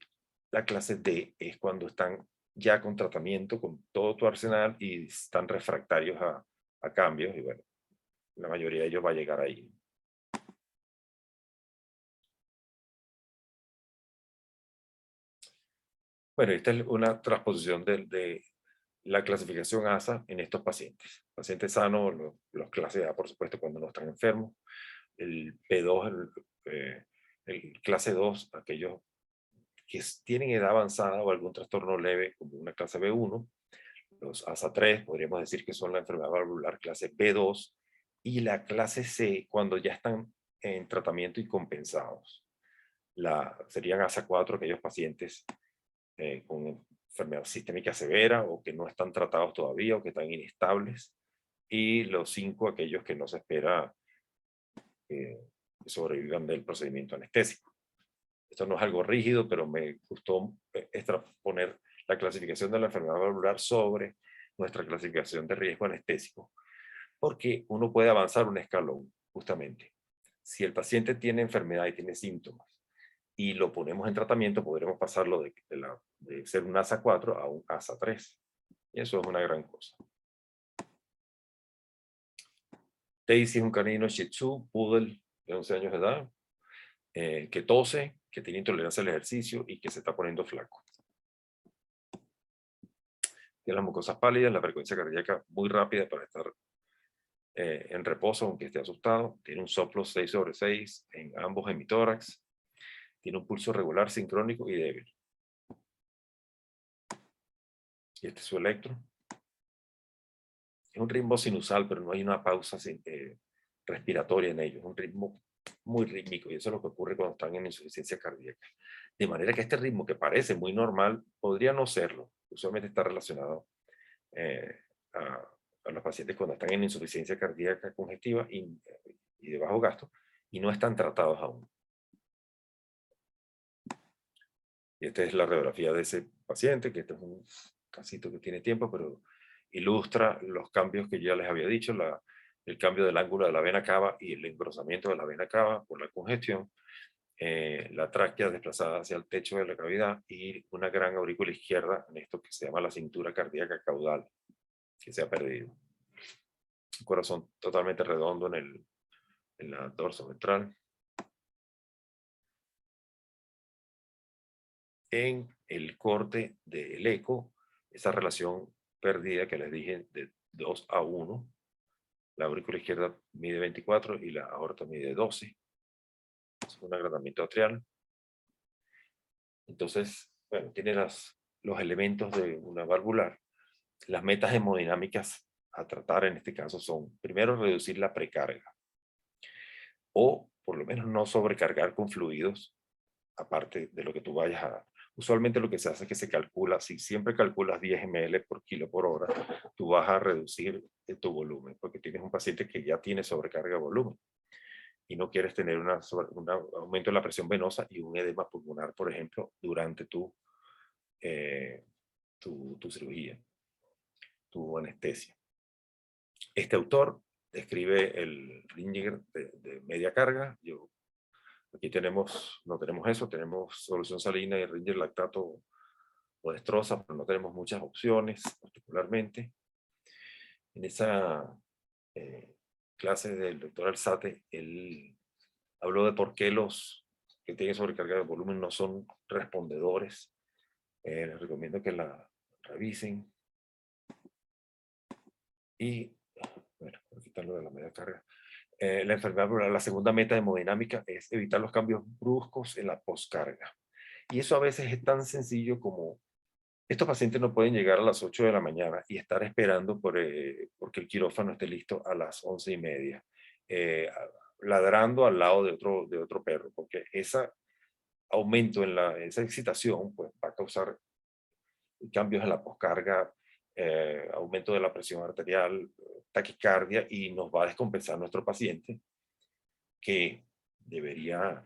la clase D es cuando están ya con tratamiento, con todo tu arsenal, y están refractarios a cambios, y bueno, la mayoría de ellos va a llegar ahí. Bueno, esta es una transposición de la clasificación ASA en estos pacientes. Pacientes sanos, los clase A, por supuesto, cuando no están enfermos. El P2, el clase 2, aquellos que tienen edad avanzada o algún trastorno leve, como una clase B1. Los ASA 3, podríamos decir que son la enfermedad valvular clase B2. Y la clase C, cuando ya están en tratamiento y compensados. Serían ASA 4, aquellos pacientes con enfermedad sistémica severa o que no están tratados todavía o que están inestables. Y los 5, aquellos que no se espera que sobrevivan del procedimiento anestésico. Esto no es algo rígido, pero me gustó extraponer la clasificación de la enfermedad valvular sobre nuestra clasificación de riesgo anestésico, porque uno puede avanzar un escalón, justamente. Si el paciente tiene enfermedad y tiene síntomas y lo ponemos en tratamiento, podremos pasarlo de ser un ASA 4 a un ASA 3. Y eso es una gran cosa. Daisy es un canino Shih Tzu, poodle de 11 años de edad, que tose, que tiene intolerancia al ejercicio y que se está poniendo flaco. Tiene las mucosas pálidas, la frecuencia cardíaca muy rápida para estar en reposo, aunque esté asustado. Tiene un soplo 6/6 en ambos hemitórax. Tiene un pulso regular, sincrónico y débil. Y este es su electro. Es un ritmo sinusal, pero no hay una pausa respiratoria en ello. Es un ritmo muy rítmico, y eso es lo que ocurre cuando están en insuficiencia cardíaca. De manera que este ritmo, que parece muy normal, podría no serlo. Usualmente está relacionado a los pacientes cuando están en insuficiencia cardíaca congestiva y de bajo gasto, y no están tratados aún. Y esta es la radiografía de ese paciente, que este es un casito que tiene tiempo, pero ilustra los cambios que ya les había dicho, el cambio del ángulo de la vena cava y el engrosamiento de la vena cava por la congestión, la tráquea desplazada hacia el techo de la cavidad y una gran aurícula izquierda en esto que se llama la cintura cardíaca caudal, que se ha perdido. Un corazón totalmente redondo en la dorso ventral. En el corte del eco, esa relación perdida que les dije de 2:1, la aurícula izquierda mide 24 y la aorta mide 12. Es un agrandamiento atrial. Entonces, bueno, tiene los elementos de una valvular. Las metas hemodinámicas a tratar en este caso son, primero, reducir la precarga, o por lo menos no sobrecargar con fluidos, aparte de lo que tú vayas a dar. Usualmente lo que se hace es que se calcula, si siempre calculas 10 ml por kilo por hora, tú vas a reducir tu volumen, porque tienes un paciente que ya tiene sobrecarga de volumen y no quieres tener un aumento de la presión venosa y un edema pulmonar, por ejemplo, durante tu cirugía, tu anestesia. Este autor describe el Ringier de media carga. Aquí no tenemos eso, tenemos solución salina y Ringier lactato o destroza, pero no tenemos muchas opciones particularmente. En esa clase del doctor Alzate, él habló de por qué los que tienen sobrecarga de volumen no son respondedores. Les recomiendo que la revisen. Y, bueno, por quitarlo de la media carga. La enfermedad, la segunda meta de hemodinámica es evitar los cambios bruscos en la poscarga. Y eso a veces es tan sencillo como estos pacientes no pueden llegar a las 8 de la mañana y estar esperando porque el quirófano esté listo a las 11:30, ladrando al lado de otro perro, porque ese aumento en esa excitación pues, va a causar cambios en la poscarga, aumento de la presión arterial, taquicardia, y nos va a descompensar nuestro paciente, que deberíamos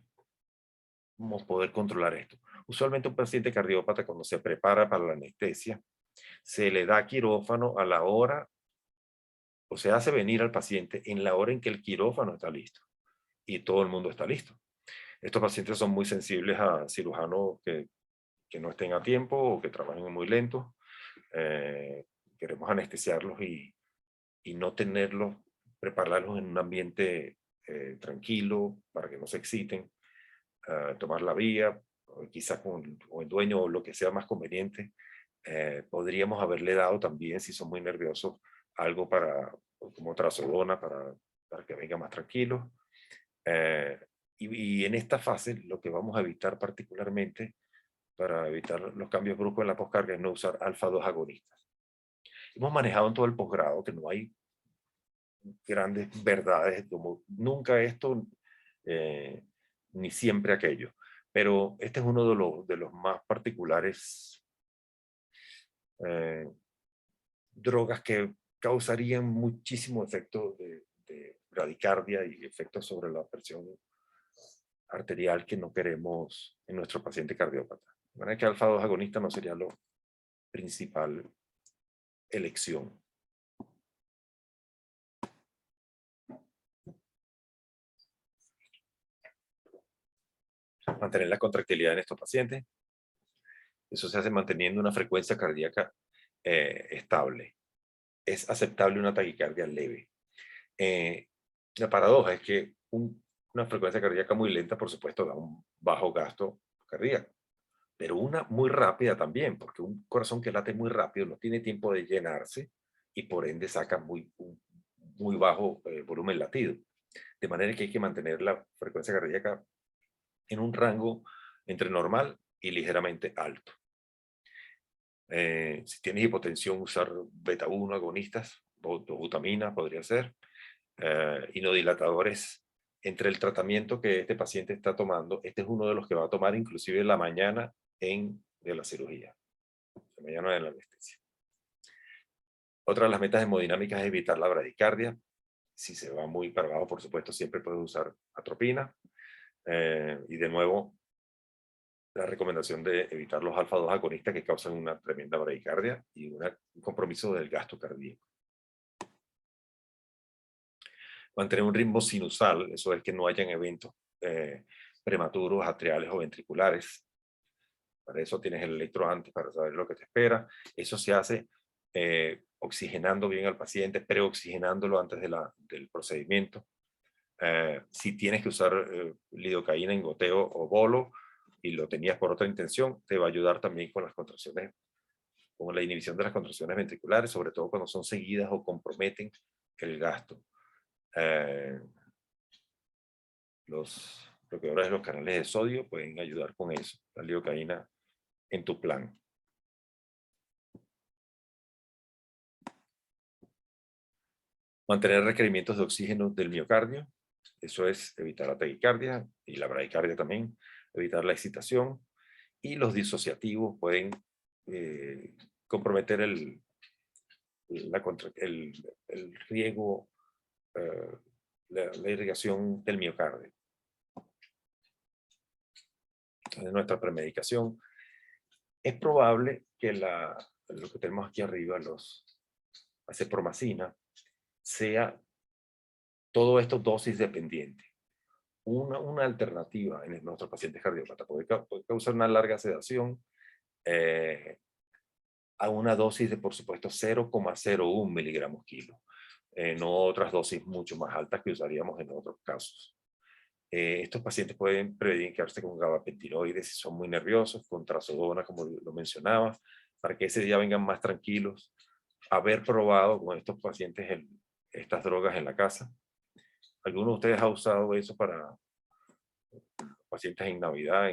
poder controlar esto. Usualmente un paciente cardiópata, cuando se prepara para la anestesia, se le da quirófano a la hora, o se hace venir al paciente en la hora en que el quirófano está listo y todo el mundo está listo. Estos pacientes son muy sensibles a cirujanos que no estén a tiempo o que trabajen muy lento. Queremos anestesiarlos y no tenerlos, prepararlos en un ambiente tranquilo para que no se exciten, tomar la vía, o quizás con el dueño o lo que sea más conveniente. Podríamos haberle dado también, si son muy nerviosos, algo como trazodona para que venga más tranquilo. Y en esta fase lo que vamos a evitar particularmente para evitar los cambios bruscos en la poscarga es no usar alfa-2 agonistas. Hemos manejado en todo el posgrado que no hay grandes verdades, como nunca esto, ni siempre aquello. Pero este es uno de los más particulares drogas que causarían muchísimo efecto de bradicardia y efectos sobre la presión arterial que no queremos en nuestro paciente cardiópata. De manera que alfa-2 agonista no sería la principal elección. Mantener la contractilidad en estos pacientes. Eso se hace manteniendo una frecuencia cardíaca estable. Es aceptable una taquicardia leve. La paradoja es que una frecuencia cardíaca muy lenta, por supuesto, da un bajo gasto cardíaco, pero una muy rápida también, porque un corazón que late muy rápido no tiene tiempo de llenarse y por ende saca muy bajo volumen latido. De manera que hay que mantener la frecuencia cardíaca en un rango entre normal y ligeramente alto. Si tienes hipotensión, usar beta-1 agonistas, dobutamina podría ser, y no dilatadores. Entre el tratamiento que este paciente está tomando, este es uno de los que va a tomar inclusive en la mañana de la cirugía, la mañana de la anestesia. Otra de las metas hemodinámicas es evitar la bradicardia. Si se va muy para abajo, por supuesto, siempre puedes usar atropina. Y de nuevo, la recomendación de evitar los alfa-2 agonistas que causan una tremenda bradicardia y un compromiso del gasto cardíaco. Mantener un ritmo sinusal, eso es que no hayan eventos prematuros, atriales o ventriculares. Para eso tienes el electro antes para saber lo que te espera. Eso se hace oxigenando bien al paciente, preoxigenándolo antes del procedimiento. Si tienes que usar lidocaína en goteo o bolo y lo tenías por otra intención, te va a ayudar también con las contracciones, con la inhibición de las contracciones ventriculares, sobre todo cuando son seguidas o comprometen el gasto. Los bloqueadores de los canales de sodio pueden ayudar con eso, la lidocaína en tu plan. Mantener requerimientos de oxígeno del miocardio, eso es evitar la taquicardia y la bradicardia también, evitar la excitación, y los disociativos pueden comprometer el riego, la irrigación del miocardio. Entonces, nuestra premedicación, es probable que lo que tenemos aquí arriba, los acepromacina, sea todo esto dosis dependiente. Una alternativa en nuestros pacientes cardiópatas puede causar una larga sedación a una dosis de, por supuesto, 0,01 miligramos kilo. No otras dosis mucho más altas que usaríamos en otros casos. Estos pacientes pueden predicarse con gabapentinoides si son muy nerviosos, con trazodona, como lo mencionaba, para que ese día vengan más tranquilos haber probado con estos pacientes estas drogas en la casa. ¿Alguno de ustedes ha usado eso para pacientes en Navidad?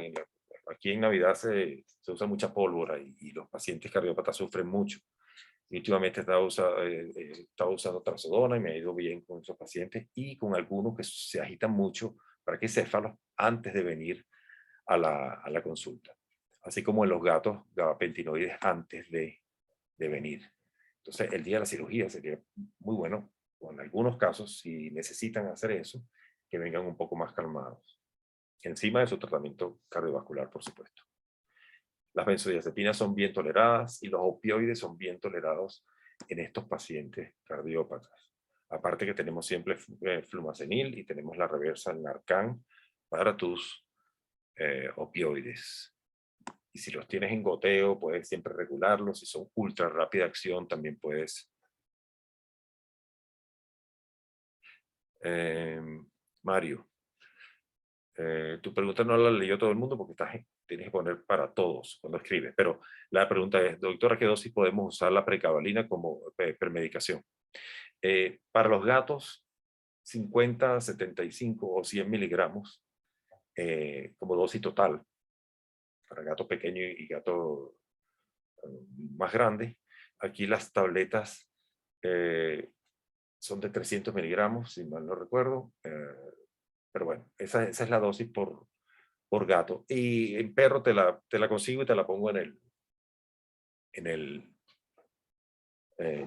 Aquí en Navidad se usa mucha pólvora y los pacientes cardiópatas sufren mucho. Y últimamente estaba usando trazodona y me ha ido bien con esos pacientes y con algunos que se agitan mucho para que céfalos antes de venir a la consulta. Así como en los gatos, gabapentinoides antes de venir. Entonces, el día de la cirugía sería muy bueno, o en algunos casos, si necesitan hacer eso, que vengan un poco más calmados. Encima de su tratamiento cardiovascular, por supuesto. Las benzodiazepinas son bien toleradas y los opioides son bien tolerados en estos pacientes cardiópatas. Aparte que tenemos siempre flumazenil y tenemos la reversa Narcan para tus opioides. Y si los tienes en goteo, puedes siempre regularlos. Si son ultra rápida acción, también puedes. Mario, tu pregunta no la leyó todo el mundo porque tienes que poner para todos cuando escribes. Pero la pregunta es, doctora, ¿qué dosis podemos usar la pregabalina como premedicación? Para los gatos, 50, 75 o 100 miligramos como dosis total. Para gato pequeño y gato más grande. Aquí las tabletas son de 300 miligramos, si mal no recuerdo. Pero bueno, esa es la dosis por gato. Y en perro te la consigo y te la pongo en el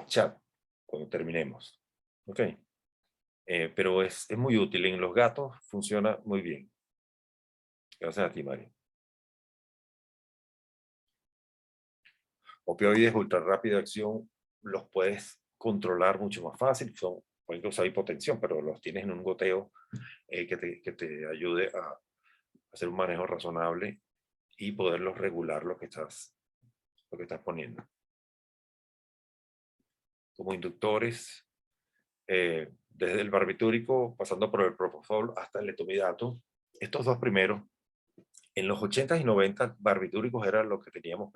chat cuando terminemos. Ok. Pero es muy útil. En los gatos funciona muy bien. Gracias a ti, Mario. Opioides ultra rápida acción los puedes controlar mucho más fácil. Pueden causar hipotensión, pero los tienes en un goteo que te ayude a hacer un manejo razonable y poderlos regular lo que estás poniendo. Como inductores, desde el barbitúrico, pasando por el propofol hasta el letomidato, estos dos primeros, en los 80s y 90s, barbitúricos era lo que teníamos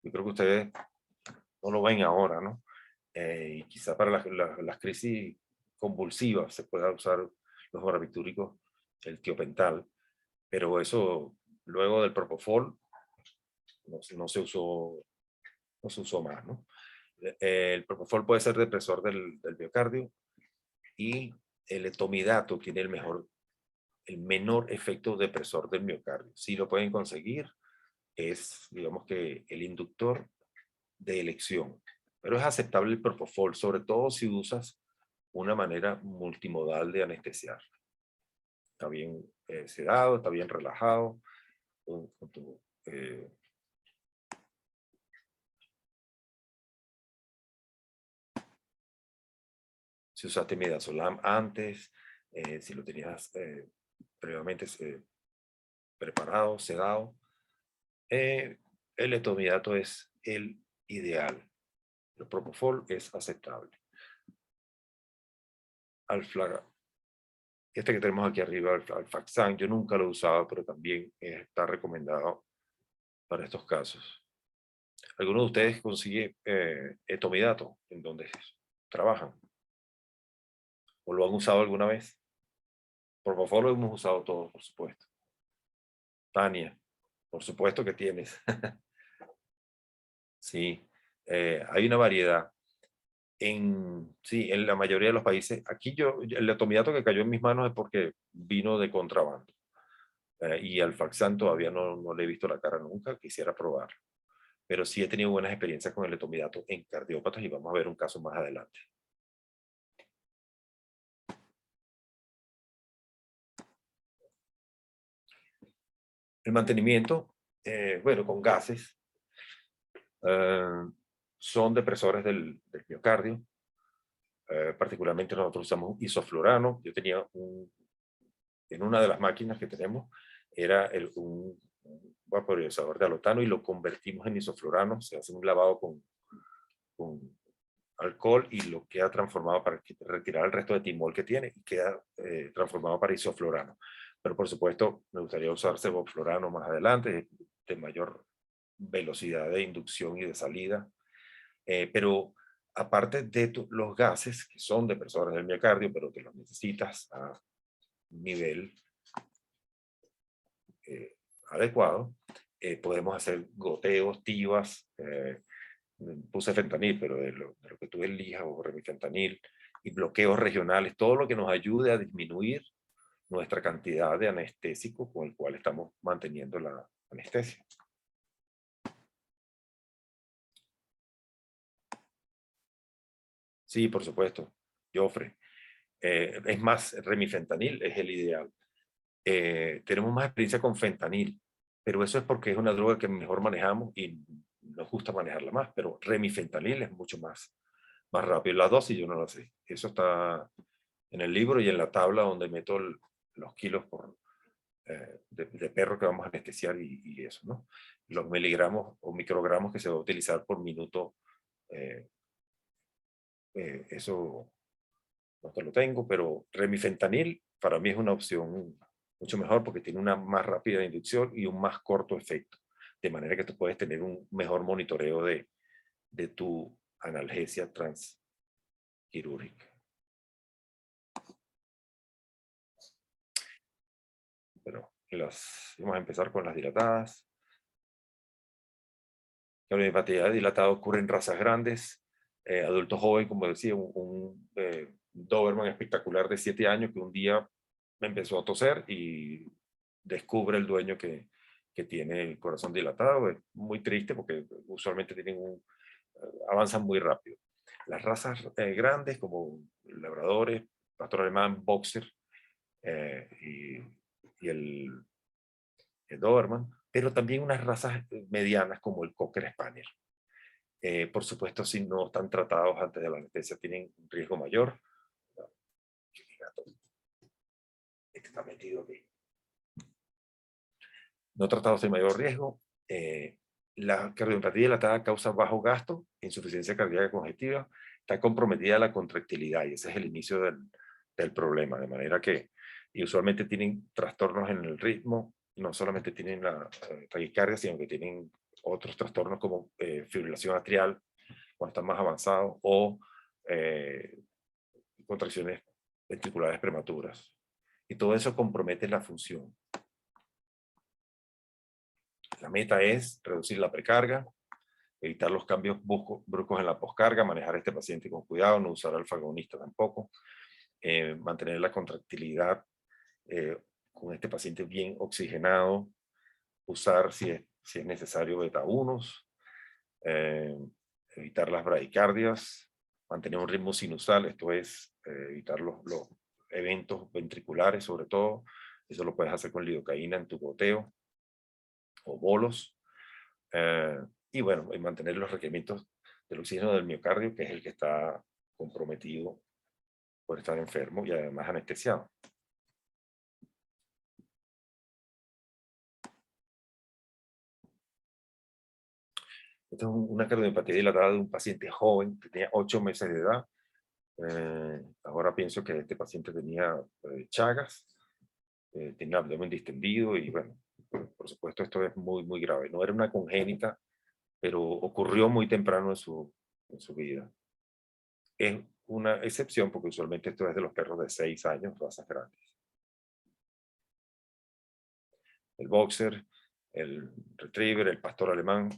yo creo que ustedes no lo ven ahora, ¿no? Y quizá para las crisis convulsivas se pueda usar los barbitúricos, el tiopental, pero eso luego del propofol no se usó más, ¿no? El propofol puede ser depresor del miocardio y el etomidato tiene el menor efecto depresor del miocardio. Si lo pueden conseguir, es, digamos que, el inductor de elección. Pero es aceptable el propofol, sobre todo si usas una manera multimodal de anestesiar. Está bien sedado, está bien relajado. Si usaste midazolam antes, si lo tenías previamente preparado, sedado, el etomidato es el ideal. El propofol es aceptable. Este que tenemos aquí arriba, Alfaxan, yo nunca lo he usado, pero también está recomendado para estos casos. ¿Alguno de ustedes consigue etomidato en donde trabajan? ¿O lo han usado alguna vez? Propofol lo hemos usado todos, por supuesto. Tania, por supuesto que tienes. Sí, hay una variedad. Sí, en la mayoría de los países. Aquí el etomidato que cayó en mis manos es porque vino de contrabando. Y Alfaxan todavía no le he visto la cara nunca, quisiera probar. Pero sí he tenido buenas experiencias con el etomidato en cardiópatas y vamos a ver un caso más adelante. El mantenimiento, bueno, con gases, son depresores del miocardio. Particularmente nosotros usamos isoflurano. Yo tenía en una de las máquinas que tenemos, era un vaporizador de alotano y lo convertimos en isoflurano. Se hace un lavado con alcohol y lo queda transformado para retirar el resto de timol que tiene y queda transformado para isoflurano. Pero por supuesto me gustaría usar sevoflurano más adelante, de mayor velocidad de inducción y de salida. Pero aparte de los gases, que son depresores del miocardio, pero que los necesitas a un nivel adecuado, podemos hacer goteos, tivas, puse fentanil, pero de lo que tú elijas, o remifentanil, y bloqueos regionales, todo lo que nos ayude a disminuir nuestra cantidad de anestésico con el cual estamos manteniendo la anestesia. Sí, por supuesto, Jofre. Es más, remifentanil es el ideal. Tenemos más experiencia con fentanil, pero eso es porque es una droga que mejor manejamos y nos gusta manejarla más, pero remifentanil es mucho más rápido. La dosis yo no la sé. Eso está en el libro y en la tabla donde meto los kilos de perro que vamos a anestesiar y eso, ¿no? Los miligramos o microgramos que se va a utilizar por minuto, eso no te lo tengo, pero remifentanil para mí es una opción mucho mejor porque tiene una más rápida inducción y un más corto efecto, de manera que tú puedes tener un mejor monitoreo de tu analgesia transquirúrgica. Pero vamos a empezar con las dilatadas. La homeopatía dilatada ocurre en razas grandes, adultos jóvenes, como decía, un Doberman espectacular de 7 años que un día empezó a toser y descubre el dueño que tiene el corazón dilatado. Es muy triste porque usualmente avanzan muy rápido. Las razas grandes como labradores, pastor alemán, boxer y el Doberman, pero también unas razas medianas como el Cocker Spaniel. Por supuesto, si no están tratados antes de la anestesia, tienen un riesgo mayor. Este está metido aquí. No tratados de mayor riesgo. La cardiomiopatía dilatada causa bajo gasto, insuficiencia cardíaca congestiva, está comprometida la contractilidad y ese es el inicio del problema, de manera que y usualmente tienen trastornos en el ritmo, no solamente tienen la taquicardia, sino que tienen otros trastornos como fibrilación atrial cuando están más avanzados o contracciones ventriculares prematuras. Y todo eso compromete la función. La meta es reducir la precarga, evitar los cambios bruscos en la poscarga, manejar a este paciente con cuidado, no usar alfa-agonista tampoco, mantener la contractilidad con este paciente bien oxigenado, usar si es necesario beta-1s, evitar las bradicardias, mantener un ritmo sinusal, esto es evitar los eventos ventriculares sobre todo, eso lo puedes hacer con lidocaína en tu goteo o bolos, y bueno, y mantener los requerimientos del oxígeno del miocardio, que es el que está comprometido por estar enfermo y además anestesiado. Esta es una cardiomiopatía dilatada de un paciente joven que tenía 8 meses de edad. Ahora pienso que este paciente tenía chagas, tenía abdomen distendido y bueno, por supuesto esto es muy grave. No era una congénita, pero ocurrió muy temprano en su vida. Es una excepción porque usualmente esto es de los perros de 6 años, razas grandes. El boxer, el retriever, el pastor alemán,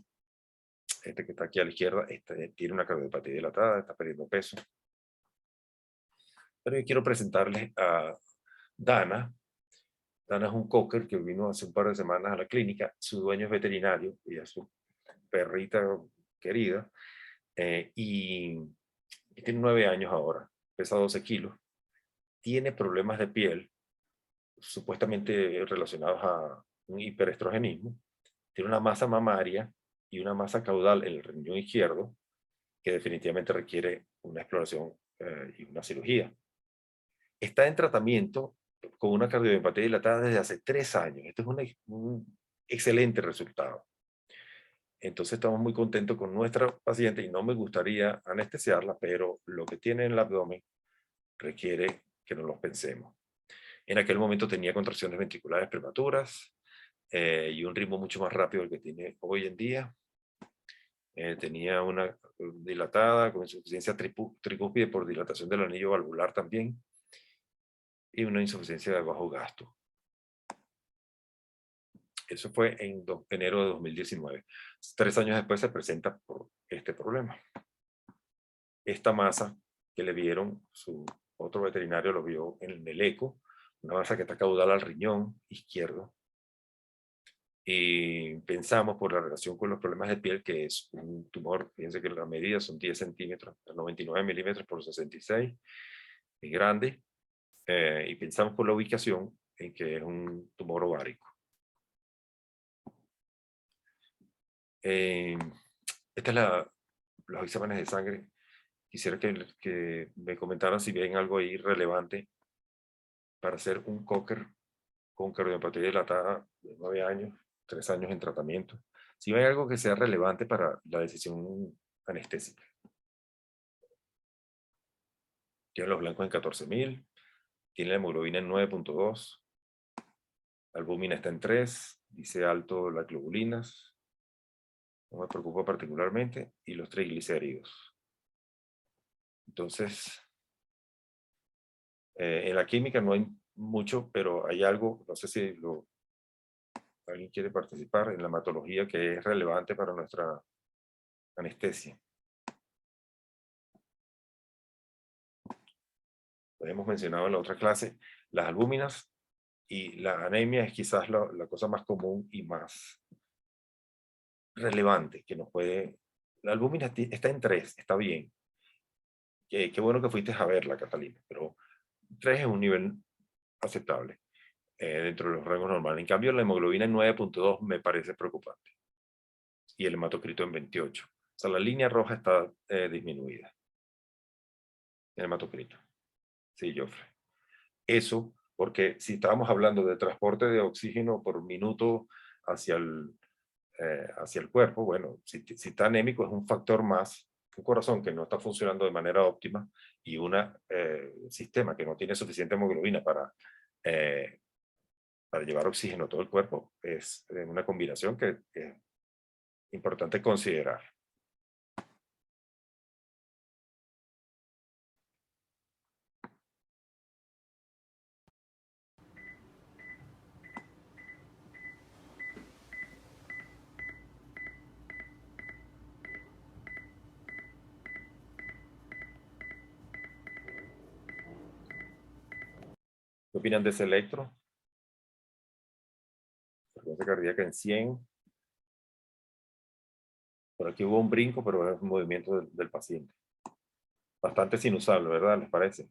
este que está aquí a la izquierda, tiene una cardiopatía dilatada, está perdiendo peso. Pero yo quiero presentarles a Dana. Dana es un cocker que vino hace un par de semanas a la clínica. Su dueño es veterinario y es su perrita querida. Y tiene 9 años ahora, pesa 12 kilos. Tiene problemas de piel, supuestamente relacionados a un hiperestrogenismo. Tiene una masa mamaria y una masa caudal en el riñón izquierdo que definitivamente requiere una exploración y una cirugía. Está en tratamiento con una cardiomiopatía dilatada desde hace 3 años. Esto es un excelente resultado. Entonces estamos muy contentos con nuestra paciente y no me gustaría anestesiarla, pero lo que tiene en el abdomen requiere que nos lo pensemos. En aquel momento tenía contracciones ventriculares prematuras y un ritmo mucho más rápido del que tiene hoy en día. tenía una dilatada con insuficiencia tricúspide por dilatación del anillo valvular también, y una insuficiencia de bajo gasto. Eso fue en enero de 2019. 3 años después se presenta por este problema. Esta masa que le vieron, su otro veterinario lo vio en el eco, una masa que está caudal al riñón izquierdo. Y pensamos por la relación con los problemas de piel que es un tumor. Fíjense que las medidas son 10 centímetros, 99 milímetros por 66, es grande. Y pensamos por la ubicación en que es un tumor ovárico. Esta es los exámenes de sangre. Quisiera que me comentaran si ven algo ahí relevante para hacer un Cocker con cardiopatía dilatada de 9 años, 3 años en tratamiento. Si ven algo que sea relevante para la decisión anestésica. Tiene los blancos en 14.000, tiene la hemoglobina en 9.2, la albúmina está en 3, dice alto las globulinas, no me preocupa particularmente, y los triglicéridos. Entonces, en la química no hay mucho, pero hay algo, no sé si alguien quiere participar en la hematología que es relevante para nuestra anestesia. Lo hemos mencionado en la otra clase, las albúminas y la anemia es quizás la cosa más común y más relevante que nos puede... La albúmina está en 3, está bien. Qué bueno que fuiste a verla, Catalina, pero 3 es un nivel aceptable dentro de los rangos normales. En cambio, la hemoglobina en 9.2 me parece preocupante. Y el hematocrito en 28. O sea, la línea roja está disminuida. El hematocrito. Sí, Joffre. Eso, porque si estábamos hablando de transporte de oxígeno por minuto hacia el cuerpo, bueno, si está anémico es un factor más, un corazón que no está funcionando de manera óptima y un sistema que no tiene suficiente hemoglobina para llevar oxígeno a todo el cuerpo, es una combinación que es importante considerar. ¿Qué opinan de ese electro? Frecuencia cardíaca en 100. Por aquí hubo un brinco, pero es un movimiento del paciente. Bastante sinusable, ¿verdad? ¿Les parece?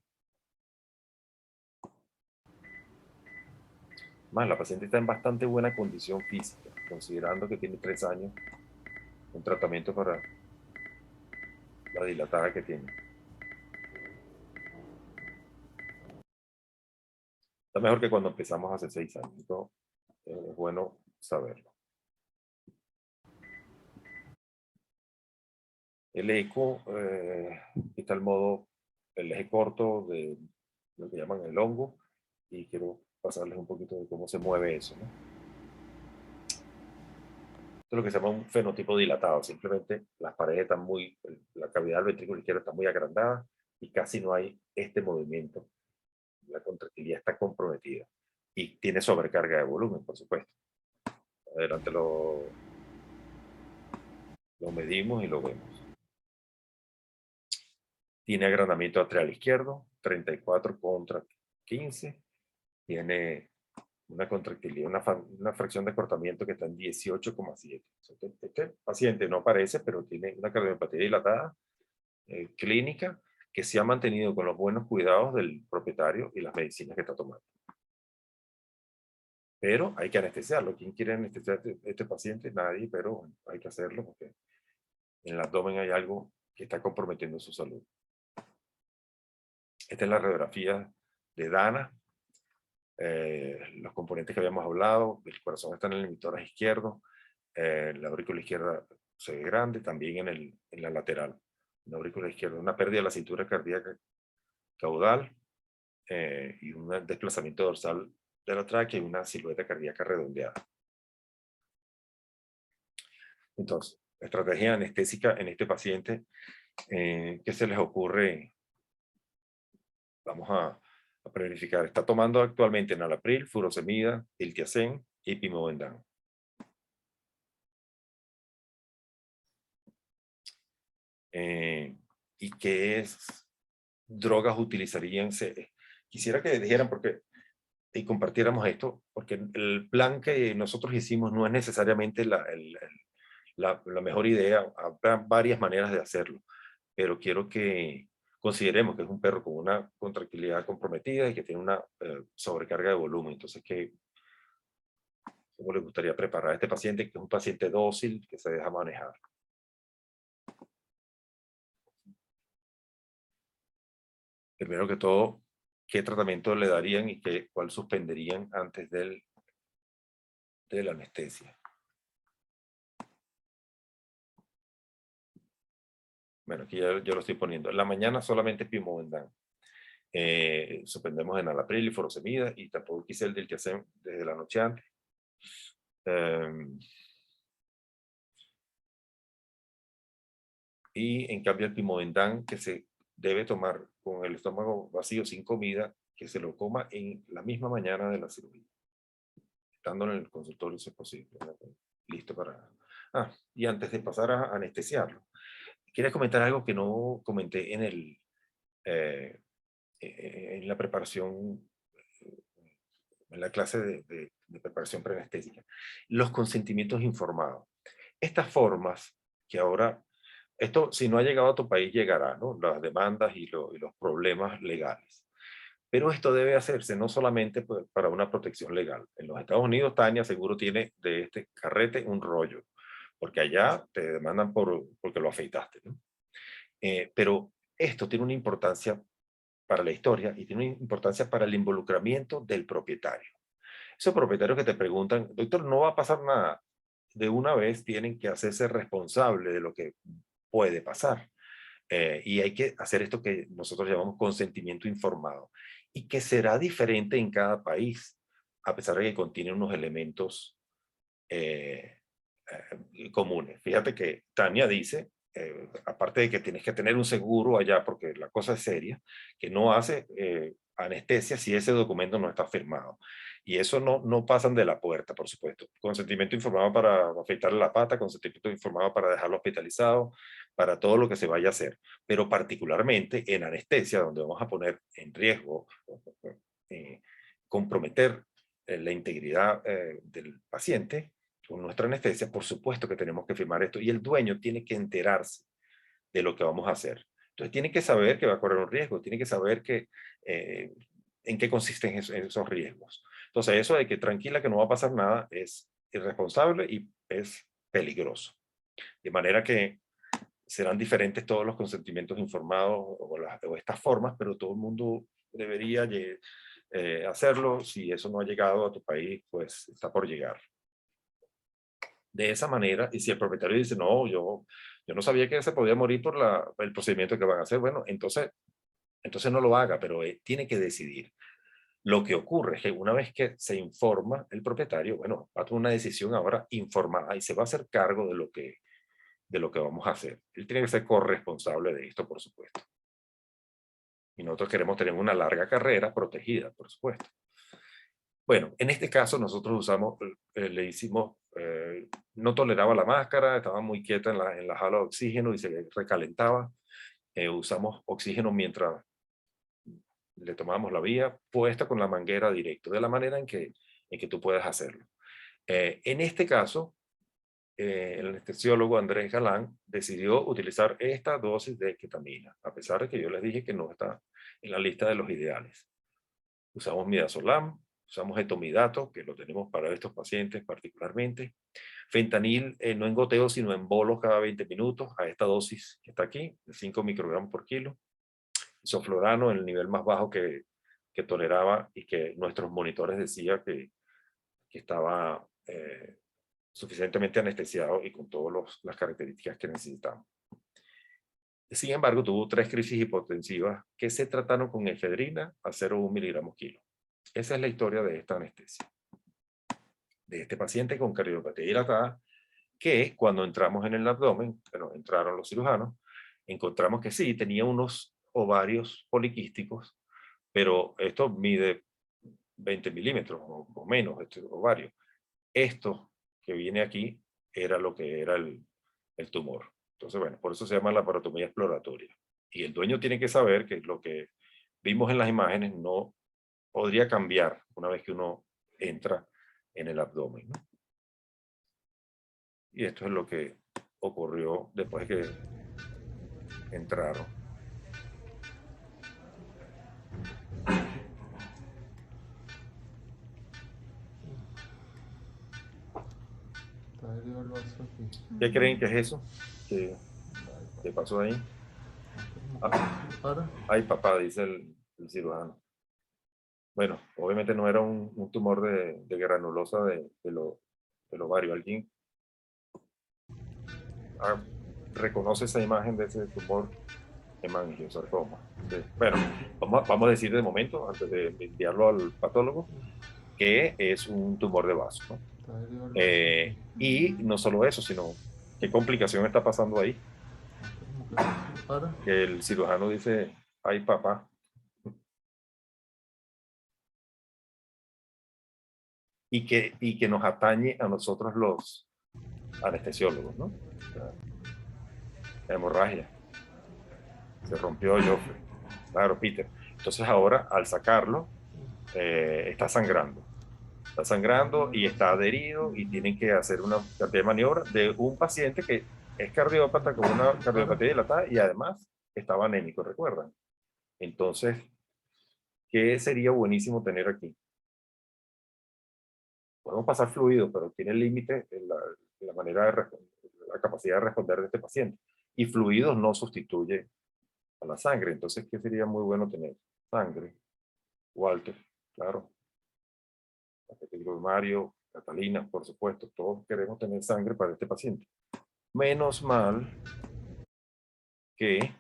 Más, la paciente está en bastante buena condición física, considerando que tiene 3 años en tratamiento para la dilatada que tiene. Está mejor que cuando empezamos hace 6 años. Esto es bueno saberlo. El eco está el modo, el eje corto de lo que llaman el hongo, y quiero pasarles un poquito de cómo se mueve eso, ¿no? Esto es lo que se llama un fenotipo dilatado. Simplemente las paredes están la cavidad del ventrículo izquierdo está muy agrandada y casi no hay este movimiento. La contractilidad está comprometida y tiene sobrecarga de volumen, por supuesto. Adelante lo medimos y lo vemos. Tiene agrandamiento atrial izquierdo, 34 contra 15. Tiene una contractilidad, una fracción de acortamiento que está en 18,7. Este paciente no aparece, pero tiene una cardiopatía dilatada clínica que se ha mantenido con los buenos cuidados del propietario y las medicinas que está tomando. Pero hay que anestesiarlo. ¿Quién quiere anestesiar a este paciente? Nadie, pero hay que hacerlo porque en el abdomen hay algo que está comprometiendo su salud. Esta es la radiografía de Dana. Los componentes que habíamos hablado, el corazón está en el emitor izquierdo, la aurícula izquierda se ve grande, también en la lateral. La aurícula izquierda, una pérdida de la cintura cardíaca caudal y un desplazamiento dorsal de la tráquea y una silueta cardíaca redondeada. Entonces, estrategia anestésica en este paciente. ¿Qué se les ocurre? Vamos a verificar. Está tomando actualmente enalapril, furosemida, diltiazem y pimobendan. ¿Y qué drogas utilizarían? Quisiera que dijeran y compartiéramos esto, porque el plan que nosotros hicimos no es necesariamente la mejor idea. Habrá varias maneras de hacerlo, pero quiero que consideremos que es un perro con una contractilidad comprometida y que tiene una sobrecarga de volumen. Entonces, ¿cómo le gustaría preparar a este paciente, que es un paciente dócil, que se deja manejar? Primero que todo, ¿qué tratamiento le darían y cuál suspenderían antes de la anestesia? Bueno, aquí ya lo estoy poniendo. En la mañana solamente pimobendan. Suspendemos enalapril y furosemida y tampoco quise el diltiazem desde la noche antes. Y en cambio el pimobendan, que se debe tomar con el estómago vacío sin comida, que se lo coma en la misma mañana de la cirugía, estando en el consultorio si es posible, ¿no? Listo para... y antes de pasar a anestesiarlo, quería comentar algo que no comenté en la preparación, en la clase de preparación preanestésica. Los consentimientos informados. Estas formas que ahora, esto si no ha llegado a tu país llegará, ¿no? Las demandas y los problemas legales. Pero esto debe hacerse no solamente para una protección legal. En los Estados Unidos, Tania seguro tiene de este carrete un rollo, porque allá te demandan porque lo afeitaste, ¿no? Pero esto tiene una importancia para la historia y tiene una importancia para el involucramiento del propietario. Esos propietarios que te preguntan, doctor, no va a pasar nada, de una vez tienen que hacerse responsable de lo que puede pasar. Y hay que hacer esto que nosotros llamamos consentimiento informado y que será diferente en cada país, a pesar de que contiene unos elementos comunes. Fíjate que Tania dice, aparte de que tienes que tener un seguro allá porque la cosa es seria, que no hace anestesia si ese documento no está firmado. Y eso no pasan de la puerta, por supuesto. Consentimiento informado para afeitarle la pata, consentimiento informado para dejarlo hospitalizado, para todo lo que se vaya a hacer. Pero particularmente en anestesia, donde vamos a poner en riesgo, comprometer la integridad del paciente, con nuestra anestesia, por supuesto que tenemos que firmar esto y el dueño tiene que enterarse de lo que vamos a hacer. Entonces tiene que saber que va a correr un riesgo, tiene que saber en qué consisten esos riesgos. Entonces eso de que tranquila que no va a pasar nada es irresponsable y es peligroso. De manera que serán diferentes todos los consentimientos informados o estas formas, pero todo el mundo debería hacerlo. Si eso no ha llegado a tu país, pues está por llegar. De esa manera, y si el propietario dice, no, yo no sabía que se podía morir por el procedimiento que van a hacer, bueno, entonces no lo haga, pero tiene que decidir. Lo que ocurre es que una vez que se informa el propietario, bueno, va a tomar una decisión ahora informada y se va a hacer cargo de lo que vamos a hacer. Él tiene que ser corresponsable de esto, por supuesto. Y nosotros queremos tener una larga carrera protegida, por supuesto. Bueno, en este caso nosotros usamos, le hicimos, no toleraba la máscara, estaba muy quieta en la jala de oxígeno y se recalentaba. Usamos oxígeno mientras le tomábamos la vía puesta con la manguera directo, de la manera en que tú puedas hacerlo. En este caso, el anestesiólogo Andrés Galán decidió utilizar esta dosis de ketamina, a pesar de que yo les dije que no está en la lista de los ideales. Usamos midazolam, usamos etomidato, que lo tenemos para estos pacientes particularmente. Fentanil, no en goteo, sino en bolos cada 20 minutos, a esta dosis que está aquí, de 5 microgramos por kilo. Isoflurano en el nivel más bajo que toleraba y que nuestros monitores decían que estaba suficientemente anestesiado y con todas las características que necesitamos. Sin embargo, tuvo 3 crisis hipotensivas que se trataron con efedrina a 0,1 miligramos kilo. Esa es la historia de esta anestesia. De este paciente con cardiopatía dilatada que cuando entramos en el abdomen, bueno, entraron los cirujanos, encontramos que sí, tenía unos ovarios poliquísticos, pero esto mide 20 milímetros o menos, este ovario. Esto que viene aquí era lo que era el tumor. Entonces, bueno, por eso se llama laparotomía exploratoria. Y el dueño tiene que saber que lo que vimos en las imágenes no podría cambiar una vez que uno entra en el abdomen, ¿no? Y esto es lo que ocurrió después de que entraron. ¿Qué creen que es eso? ¿Qué pasó ahí? Ay, papá, dice el cirujano. Bueno, obviamente no era un tumor de granulosa del ovario. ¿Alguien reconoce esa imagen de ese tumor hemangiosarcoma? Sí. Bueno, vamos a decir de momento, antes de enviarlo al patólogo, que es un tumor de vaso, ¿no? Y no solo eso, sino qué complicación está pasando ahí. Que el cirujano dice, ay papá. Y que nos atañe a nosotros los anestesiólogos, ¿no? La hemorragia. Se rompió Joffrey. Claro, Peter. Entonces ahora, al sacarlo, está sangrando. Está sangrando y está adherido y tienen que hacer una cantidad de maniobras de un paciente que es cardiópata con una cardiopatía dilatada y además estaba anémico, ¿recuerdan? Entonces, ¿qué sería buenísimo tener aquí? Podemos pasar fluido, pero tiene límite en la manera de responder, la capacidad de responder de este paciente. Y fluidos no sustituye a la sangre. Entonces, ¿qué sería muy bueno tener? Sangre. Walter, claro. Mario, Catalina, por supuesto. Todos queremos tener sangre para este paciente. Menos mal que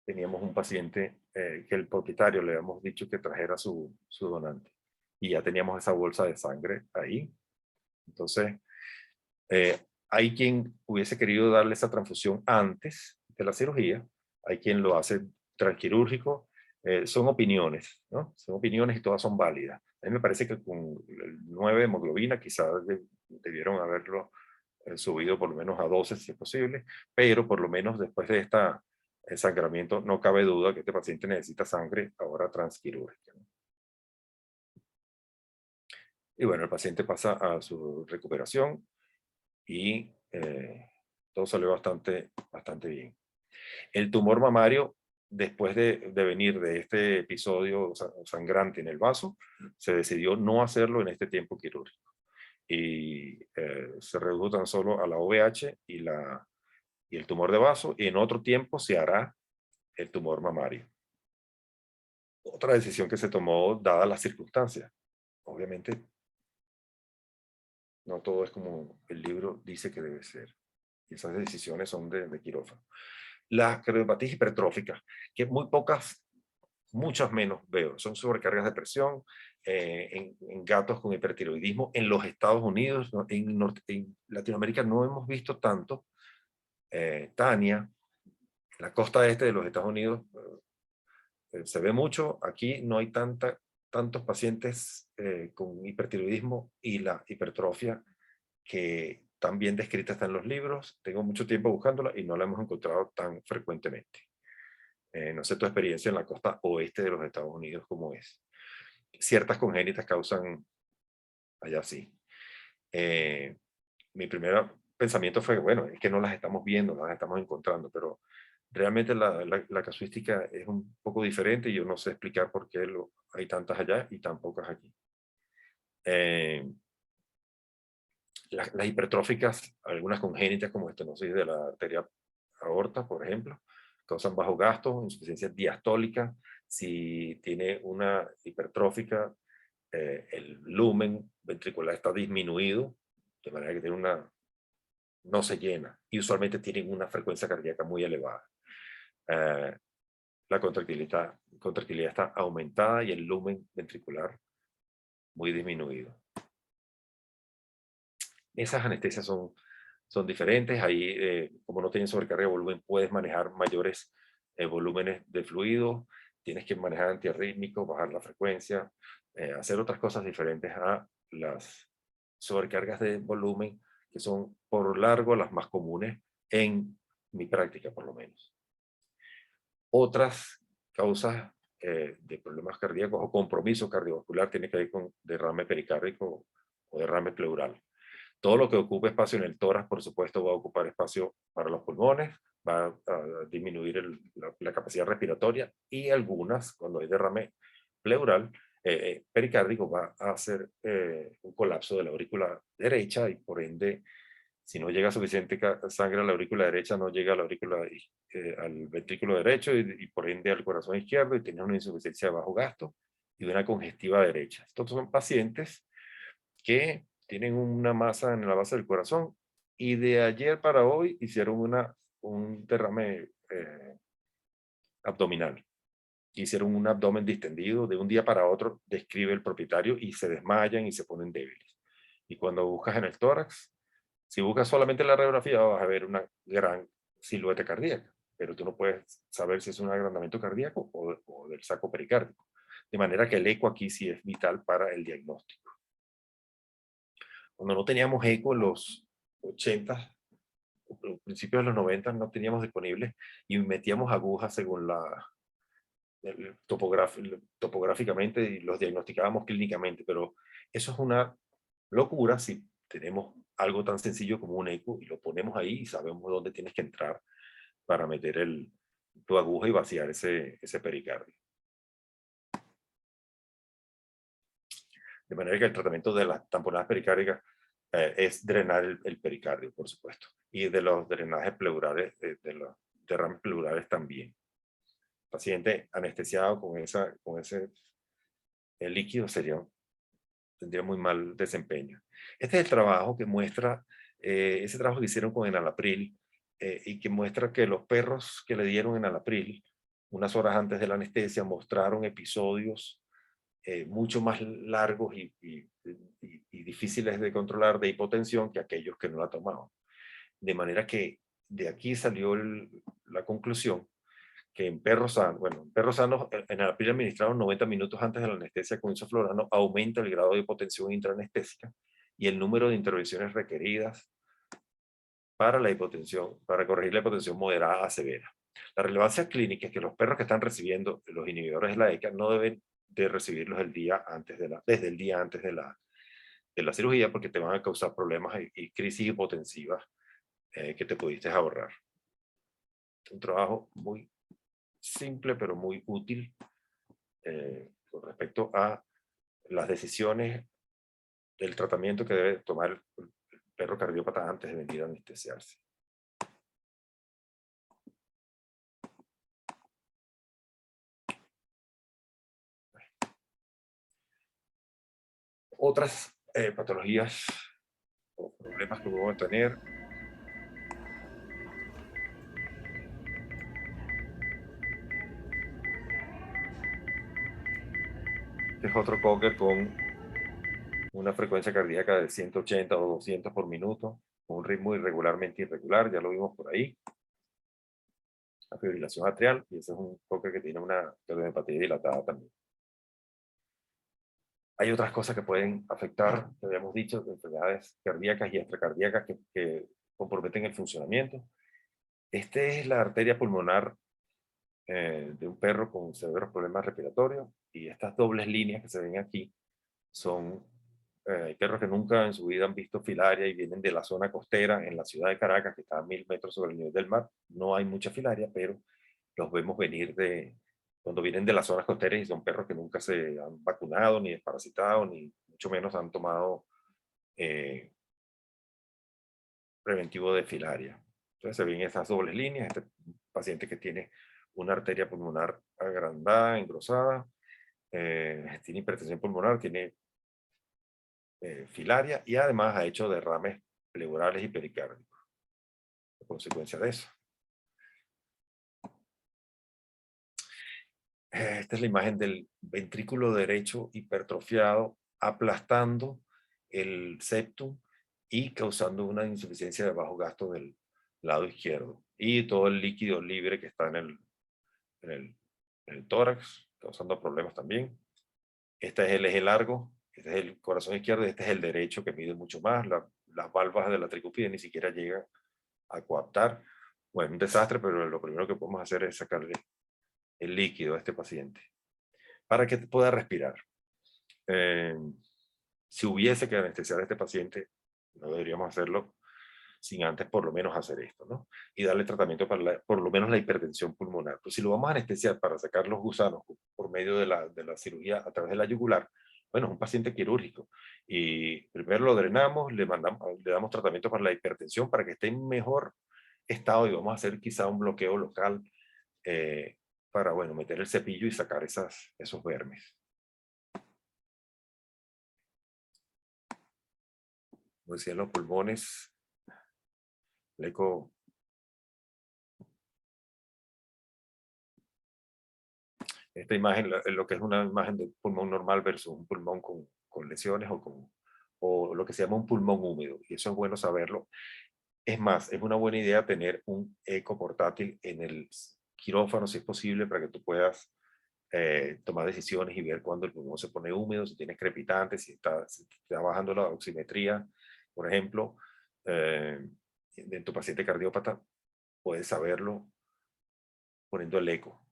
teníamos un paciente que el propietario le habíamos dicho que trajera su donante. Y ya teníamos esa bolsa de sangre ahí. Entonces, hay quien hubiese querido darle esa transfusión antes de la cirugía, hay quien lo hace transquirúrgico, son opiniones, ¿no? Son opiniones y todas son válidas. A mí me parece que con el 9 de hemoglobina quizás debieron haberlo subido por lo menos a 12 si es posible, pero por lo menos después de este sangramiento no cabe duda que este paciente necesita sangre ahora transquirúrgica, ¿no? Y bueno, el paciente pasa a su recuperación y todo salió bastante bien. El tumor mamario, después de venir de este episodio sangrante en el vaso, se decidió no hacerlo en este tiempo quirúrgico. Y se redujo tan solo a la OVH y el tumor de vaso, y en otro tiempo se hará el tumor mamario. Otra decisión que se tomó dadas las circunstancias. Obviamente, no todo es como el libro dice que debe ser. Y esas decisiones son de quirófano. Las cardiopatías hipertróficas, que muy pocas, muchas menos veo, son sobrecargas de presión en gatos con hipertiroidismo en los Estados Unidos, ¿no? En Latinoamérica no hemos visto tanto. Tania, la costa este de los Estados Unidos, se ve mucho. Aquí no hay tantos pacientes con hipertiroidismo y la hipertrofia que tan bien descrita está en los libros. Tengo mucho tiempo buscándola y no la hemos encontrado tan frecuentemente. No sé tu experiencia en la costa oeste de los Estados Unidos cómo es. Ciertas congénitas causan allá sí. Mi primer pensamiento fue, bueno, es que no las estamos viendo, no las estamos encontrando, pero realmente la casuística es un poco diferente y yo no sé explicar por qué hay tantas allá y tan pocas aquí. Las hipertróficas, algunas congénitas como estenosis de la arteria aorta, por ejemplo, causan bajo gasto, insuficiencia diastólica. Si tiene una hipertrófica, el lumen ventricular está disminuido, de manera que no se llena y usualmente tienen una frecuencia cardíaca muy elevada. La contractilidad está aumentada y el lumen ventricular muy disminuido. Esas anestesias son diferentes. Ahí, como no tienen sobrecarga de volumen, puedes manejar mayores volúmenes de fluido, tienes que manejar antiarrítmicos, bajar la frecuencia, hacer otras cosas diferentes a las sobrecargas de volumen, que son por largo las más comunes en mi práctica, por lo menos. Otras causas de problemas cardíacos o compromiso cardiovascular tiene que ver con derrame pericárdico o derrame pleural. Todo lo que ocupe espacio en el tórax, por supuesto, va a ocupar espacio para los pulmones, va a disminuir la capacidad respiratoria, y algunas, cuando hay derrame pleural, pericárdico, va a hacer un colapso de la aurícula derecha, y por ende, si no llega suficiente sangre a la aurícula derecha, no llega a la aurícula, al ventrículo derecho, y por ende al corazón izquierdo, y tiene una insuficiencia de bajo gasto y una congestiva derecha. Estos son pacientes que tienen una masa en la base del corazón, y de ayer para hoy hicieron un derrame abdominal. Hicieron un abdomen distendido, de un día para otro, describe el propietario, y se desmayan y se ponen débiles. Y cuando buscas en el tórax, si buscas solamente la radiografía, vas a ver una gran silueta cardíaca, pero tú no puedes saber si es un agrandamiento cardíaco o del saco pericárdico. De manera que el eco aquí sí es vital para el diagnóstico. Cuando no teníamos eco en los 80, principios de los 90, no teníamos disponible, y metíamos agujas según topográficamente, y los diagnosticábamos clínicamente, pero eso es una locura si tenemos algo tan sencillo como un eco y lo ponemos ahí y sabemos dónde tienes que entrar para meter tu aguja y vaciar ese pericardio. De manera que el tratamiento de las tamponadas pericárdicas es drenar el pericardio, por supuesto, y de los drenajes pleurales, de los derrames pleurales también. Paciente anestesiado con ese líquido tendría muy mal desempeño. Este es el trabajo que muestra, ese trabajo que hicieron con enalapril, y que muestra que los perros que le dieron enalapril unas horas antes de la anestesia mostraron episodios mucho más largos y difíciles de controlar de hipotensión que aquellos que no la tomaban. De manera que de aquí salió la conclusión que en perros sanos, en perros sanos, enalapril administrado 90 minutos antes de la anestesia con isoflurano aumenta el grado de hipotensión intraanestésica y el número de intervenciones requeridas para la hipotensión, para corregir la hipotensión moderada a severa. La relevancia clínica es que los perros que están recibiendo los inhibidores de la ECA no deben de recibirlos desde el día antes de la cirugía, porque te van a causar problemas y crisis hipotensivas que te pudiste ahorrar. Un trabajo muy simple, pero muy útil con respecto a las decisiones del tratamiento que debe tomar el perro cardiópata antes de venir a anestesiarse. Otras patologías o problemas que podemos tener. Este es otro cocker con una frecuencia cardíaca de 180 o 200 por minuto, con un ritmo irregularmente irregular, ya lo vimos por ahí. La fibrilación atrial, y ese es un cocker que tiene una cardiopatía dilatada también. Hay otras cosas que pueden afectar, que habíamos dicho, enfermedades cardíacas y extracardíacas que comprometen el funcionamiento. Esta es la arteria pulmonar de un perro con severos problemas respiratorios, y estas dobles líneas que se ven aquí son perros que nunca en su vida han visto filaria y vienen de la zona costera en la ciudad de Caracas, que está a 1000 metros sobre el nivel del mar. No hay mucha filaria, pero los vemos venir cuando vienen de las zonas costeras, y son perros que nunca se han vacunado, ni desparasitado, ni mucho menos han tomado preventivo de filaria. Entonces se ven esas dobles líneas. Este paciente que tiene una arteria pulmonar agrandada, engrosada, tiene hipertensión pulmonar, tiene filaria, y además ha hecho derrames pleurales y pericárdicos a consecuencia de eso. Esta es la imagen del ventrículo derecho hipertrofiado aplastando el septum y causando una insuficiencia de bajo gasto del lado izquierdo. Y todo el líquido libre que está en el, en el tórax, causando problemas también. Este es el eje largo, este es el corazón izquierdo, este es el derecho que mide mucho más. Las válvulas de la tricúpide ni siquiera llegan a coaptar. Bueno, un desastre, pero lo primero que podemos hacer es sacarle el líquido a este paciente para que pueda respirar. Si hubiese que anestesiar a este paciente, no deberíamos hacerlo sin antes por lo menos hacer esto, ¿no? Y darle tratamiento para por lo menos la hipertensión pulmonar. Pues si lo vamos a anestesiar para sacar los gusanos por medio de la cirugía a través de la yugular, bueno, es un paciente quirúrgico. Y primero lo drenamos, le damos tratamiento para la hipertensión para que esté en mejor estado y vamos a hacer quizá un bloqueo local para, bueno, meter el cepillo y sacar esos vermes. Como decía, los pulmones, el eco. Esta imagen, lo que es una imagen de pulmón normal versus un pulmón con lesiones o lo que se llama un pulmón húmedo. Y eso es bueno saberlo. Es más, es una buena idea tener un eco portátil en el quirófano, si es posible, para que tú puedas tomar decisiones y ver cuando el pulmón se pone húmedo, si tienes crepitante, si está bajando la oximetría, por ejemplo. En tu paciente cardiópata, puedes saberlo poniendo el eco.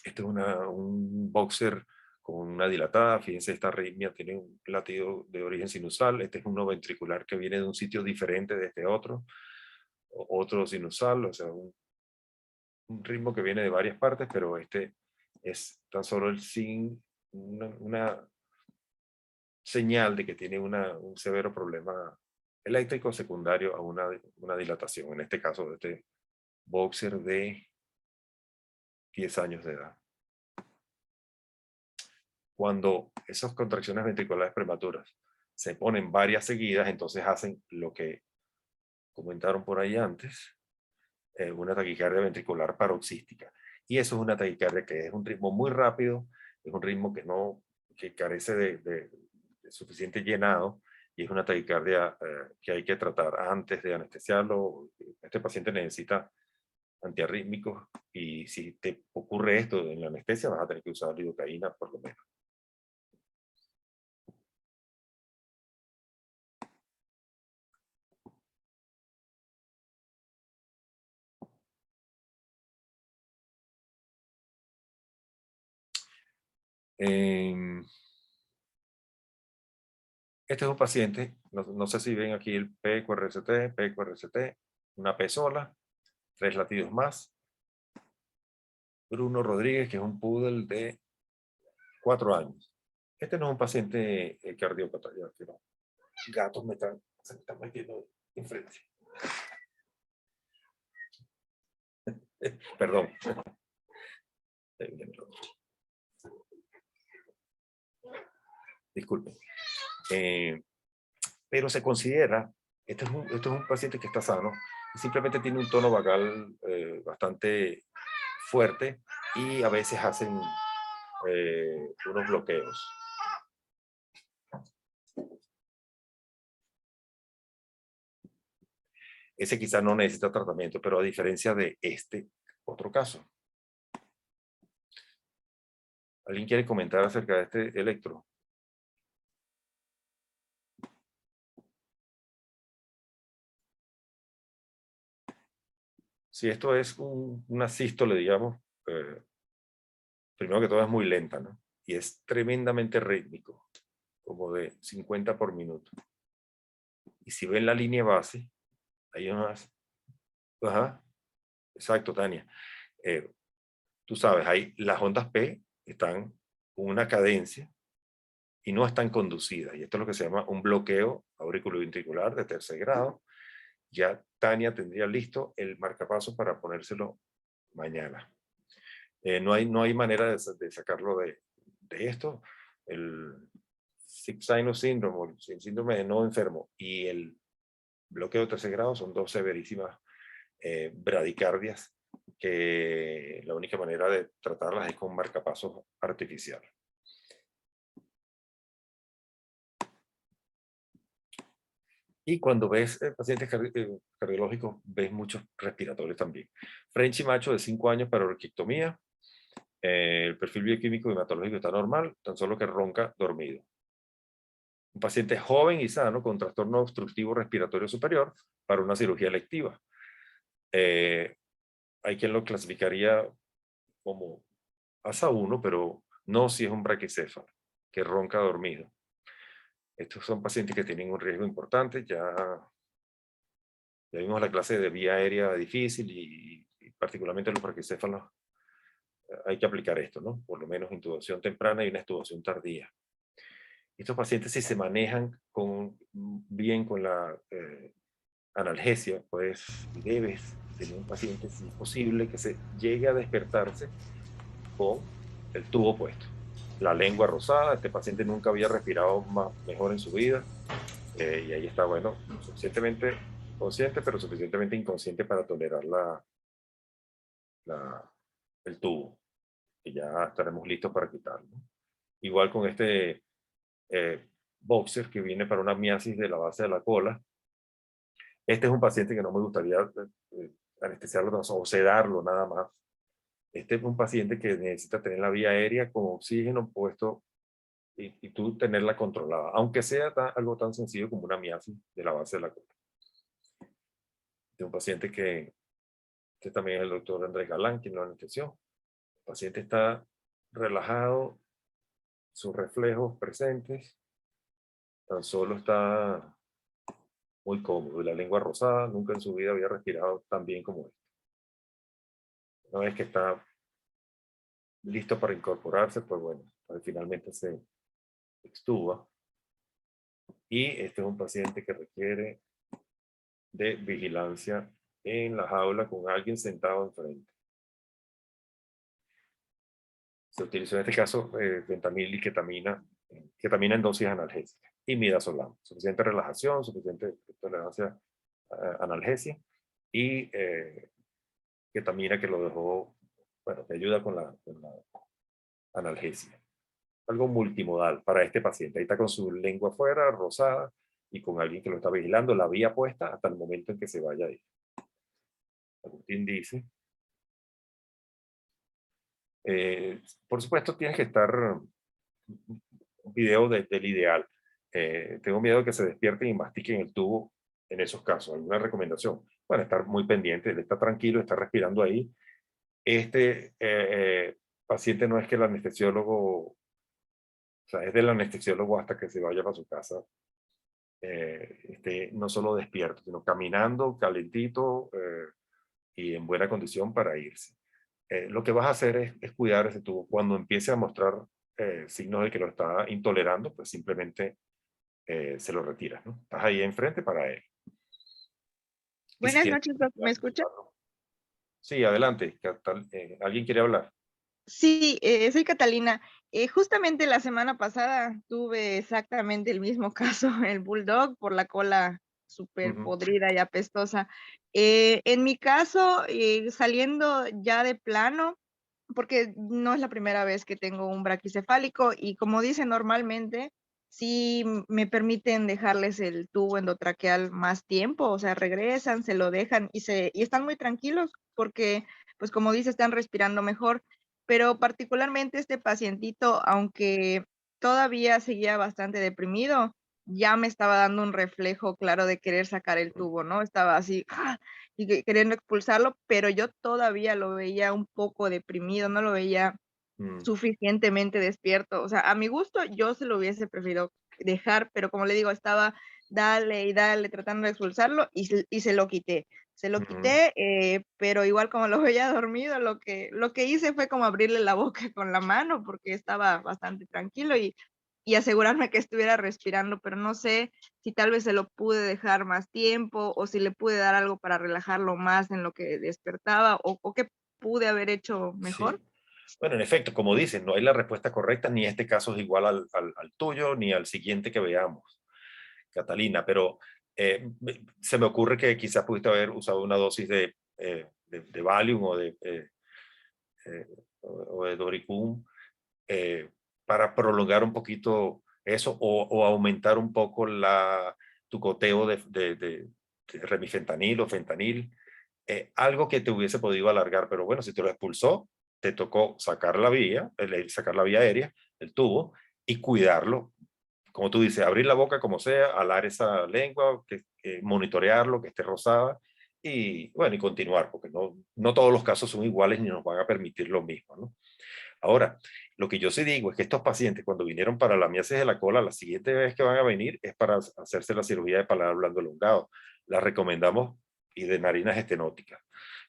Este es un boxer con una dilatada. Fíjense, esta arritmia tiene un latido de origen sinusal. Este es uno ventricular que viene de un sitio diferente de este otro. Otro sinusal, o sea, un ritmo que viene de varias partes, pero este es tan solo una señal de que tiene un severo problema eléctrico secundario a una dilatación. En este caso, de este boxer de 10 años de edad. Cuando esas contracciones ventriculares prematuras se ponen varias seguidas, entonces hacen lo que comentaron por ahí antes, una taquicardia ventricular paroxística. Y eso es una taquicardia que es un ritmo muy rápido, es un ritmo que carece de suficiente llenado, y es una taquicardia que hay que tratar antes de anestesiarlo. Este paciente necesita antiarrítmicos, y si te ocurre esto en la anestesia, vas a tener que usar lidocaína por lo menos. Este es un paciente, no sé si ven aquí el PQRST, una P sola, 3 latidos más. Bruno Rodríguez, que es un poodle de 4 años. Este no es un paciente cardiópata, ya que los gatos se me están metiendo enfrente. Perdón. Disculpen. Pero se considera, este es un paciente que está sano, y simplemente tiene un tono vagal bastante fuerte, y a veces hacen unos bloqueos. Ese quizá no necesita tratamiento, pero a diferencia de este otro caso. ¿Alguien quiere comentar acerca de este electro? Si esto es una sístole, digamos, primero que todo es muy lenta, ¿no? Y es tremendamente rítmico, como de 50 por minuto. Y si ven la línea base, hay unas... Ajá, exacto, Tania. Tú sabes, ahí las ondas P están con una cadencia y no están conducidas. Y esto es lo que se llama un bloqueo auriculoventricular de tercer grado. Ya Tania tendría listo el marcapaso para ponérselo mañana. No hay manera de sacarlo de esto. El Sick Sinus Syndrome, el síndrome de no enfermo, y el bloqueo de tercer grado son dos severísimas bradicardias, que la única manera de tratarlas es con marcapasos artificial. Y cuando ves pacientes cardiológicos, ves muchos respiratorios también. Frenchy macho de 5 años para orquiectomía. El perfil bioquímico y hematológico está normal, tan solo que ronca dormido. Un paciente joven y sano con trastorno obstructivo respiratorio superior para una cirugía electiva. Hay quien lo clasificaría como ASA 1, pero no si es un braquicéfalo, que ronca dormido. Estos son pacientes que tienen un riesgo importante. Ya vimos la clase de vía aérea difícil y particularmente los braquicéfalos hay que aplicar esto, ¿no? Por lo menos intubación temprana y una extubación tardía. Estos pacientes, si se manejan bien con la analgesia, pues debes tener un paciente, si es posible, que se llegue a despertarse con el tubo puesto. La lengua rosada, este paciente nunca había respirado mejor en su vida, y ahí está, bueno, suficientemente consciente, pero suficientemente inconsciente para tolerar el tubo, y ya estaremos listos para quitarlo. Igual con este boxer que viene para una miasis de la base de la cola. Este es un paciente que no me gustaría anestesiarlo o sedarlo nada más. Este es un paciente que necesita tener la vía aérea con oxígeno puesto y tú tenerla controlada, aunque sea algo tan sencillo como una miasis de la base de la cola. Este es un paciente que, este también es el doctor Andrés Galán, quien lo anestesió. El paciente está relajado, sus reflejos presentes, tan solo está muy cómodo, y la lengua rosada, nunca en su vida había respirado tan bien como este. Una vez que está listo para incorporarse, pues bueno, pues finalmente se extuba. Y este es un paciente que requiere de vigilancia en la jaula con alguien sentado enfrente. Se utilizó en este caso fentanil y ketamina en dosis analgésicas y midazolam. Suficiente relajación, suficiente tolerancia a analgesia y ketamina que lo dejó, bueno, que ayuda con la analgesia. Algo multimodal para este paciente. Ahí está con su lengua afuera, rosada, y con alguien que lo está vigilando, la vía puesta hasta el momento en que se vaya a ir. Agustín dice, por supuesto tienes que estar un video del ideal. Tengo miedo de que se despierten y mastiquen el tubo en esos casos. ¿Alguna recomendación? Bueno, estar muy pendiente, él está tranquilo, está respirando ahí. Este paciente no es que el anestesiólogo, o sea, es del anestesiólogo hasta que se vaya para su casa, no solo despierto, sino caminando, calentito y en buena condición para irse. Lo que vas a hacer es cuidar ese tubo. Cuando empiece a mostrar signos de que lo está intolerando, pues simplemente se lo retiras, ¿no? Estás ahí enfrente para él. Y si Buenas tienes, noches, Doc. ¿Me escucha? sí, adelante. ¿Alguien quiere hablar? Sí, soy Catalina. Justamente la semana pasada tuve exactamente el mismo caso, el bulldog por la cola súper Ujú. podrida y apestosa. En mi caso, saliendo ya de plano, porque no es la primera vez que tengo un braquicefálico y como dicen normalmente, sí me permiten dejarles el tubo endotraqueal más tiempo, o sea, regresan, se lo dejan y están muy tranquilos porque, pues como dice, están respirando mejor. Pero particularmente este pacientito, aunque todavía seguía bastante deprimido, ya me estaba dando un reflejo claro de querer sacar el tubo, ¿no? Estaba así, ¡ah! Y queriendo expulsarlo, pero yo todavía lo veía un poco deprimido, no lo veía Mm, suficientemente despierto. O sea, a mi gusto yo se lo hubiese preferido dejar, pero como le digo, estaba dale y dale tratando de expulsarlo y se lo quité. Se lo ujú. quité, pero igual como lo veía dormido, lo que hice fue como abrirle la boca con la mano porque estaba bastante tranquilo y asegurarme que estuviera respirando, pero no sé si tal vez se lo pude dejar más tiempo o si le pude dar algo para relajarlo más en lo que despertaba o qué pude haber hecho mejor. Sí. Bueno, en efecto, como dices, no hay la respuesta correcta, ni este caso es igual al tuyo, ni al siguiente que veamos, Catalina, pero se me ocurre que quizás pudiste haber usado una dosis de Valium eh, o de Doricum para prolongar un poquito eso o aumentar un poco tu goteo de remifentanil o fentanil, algo que te hubiese podido alargar, pero bueno, si te lo expulsó, te tocó sacar la vía, sacar la vía aérea, el tubo, y cuidarlo. Como tú dices, abrir la boca como sea, alar esa lengua, monitorearlo, que esté rosada, y bueno, y continuar, porque no todos los casos son iguales ni nos van a permitir lo mismo, ¿no? Ahora, lo que yo sí digo es que estos pacientes, cuando vinieron para la miasis de la cola, la siguiente vez que van a venir es para hacerse la cirugía de paladar blando elongado. La recomendamos, y de narinas estenóticas.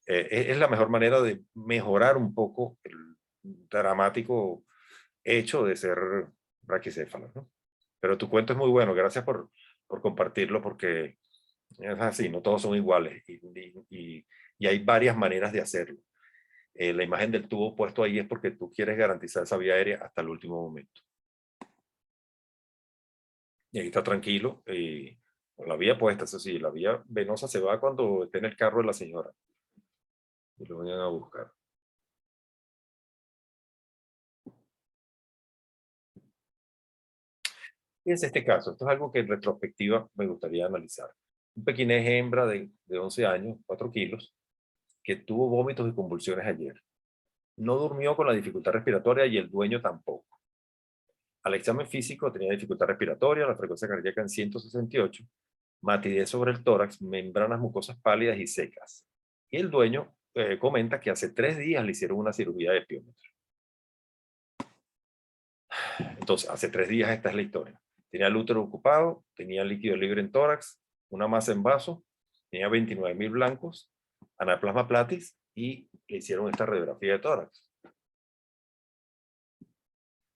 Es la mejor manera de mejorar un poco el dramático hecho de ser braquicéfalo, ¿no? Pero tu cuento es muy bueno, gracias por compartirlo, porque es así, no todos son iguales y hay varias maneras de hacerlo. La imagen del tubo puesto ahí es porque tú quieres garantizar esa vía aérea hasta el último momento. Y ahí está tranquilo, con la vía puesta, eso sí, la vía venosa se va cuando esté en el carro de la señora y lo vayan a buscar. Fíjense este caso, esto es algo que en retrospectiva me gustaría analizar. Un pequinés hembra de 11 años, 4 kilos, que tuvo vómitos y convulsiones ayer. No durmió con la dificultad respiratoria y el dueño tampoco. Al examen físico tenía dificultad respiratoria, la frecuencia cardíaca en 168, matidez sobre el tórax, membranas mucosas pálidas y secas. Y el dueño comenta que hace 3 días le hicieron una cirugía de piómetro. Entonces, hace 3 días esta es la historia. Tenía el útero ocupado, tenía líquido libre en tórax, una masa en vaso, tenía 29.000 blancos, anaplasma platis y le hicieron esta radiografía de tórax.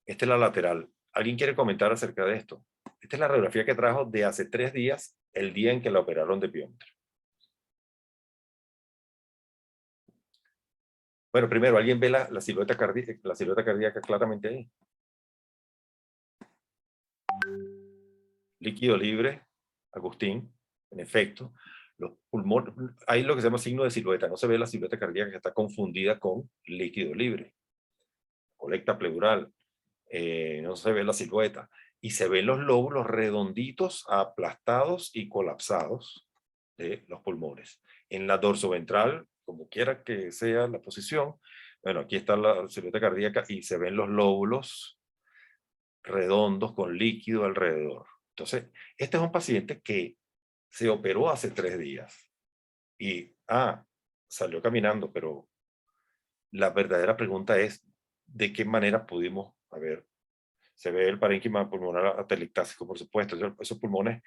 Esta es la lateral. ¿Alguien quiere comentar acerca de esto? Esta es la radiografía que trajo de hace 3 días, el día en que la operaron de piómetro. Bueno, primero, ¿alguien ve la silueta cardíaca claramente ahí? Líquido libre, Agustín, en efecto. Los pulmones, hay lo que se llama signo de silueta, no se ve la silueta cardíaca que está confundida con líquido libre. Colecta pleural, no se ve la silueta. Y se ven los lóbulos redonditos, aplastados y colapsados de los pulmones. En la dorsoventral, como quiera que sea la posición, bueno, aquí está la silueta cardíaca y se ven los lóbulos redondos con líquido alrededor. Entonces, este es un paciente que se operó hace 3 días y, salió caminando, pero la verdadera pregunta es, ¿de qué manera pudimos, se ve el parénquima pulmonar atelectásico, por supuesto, esos pulmones,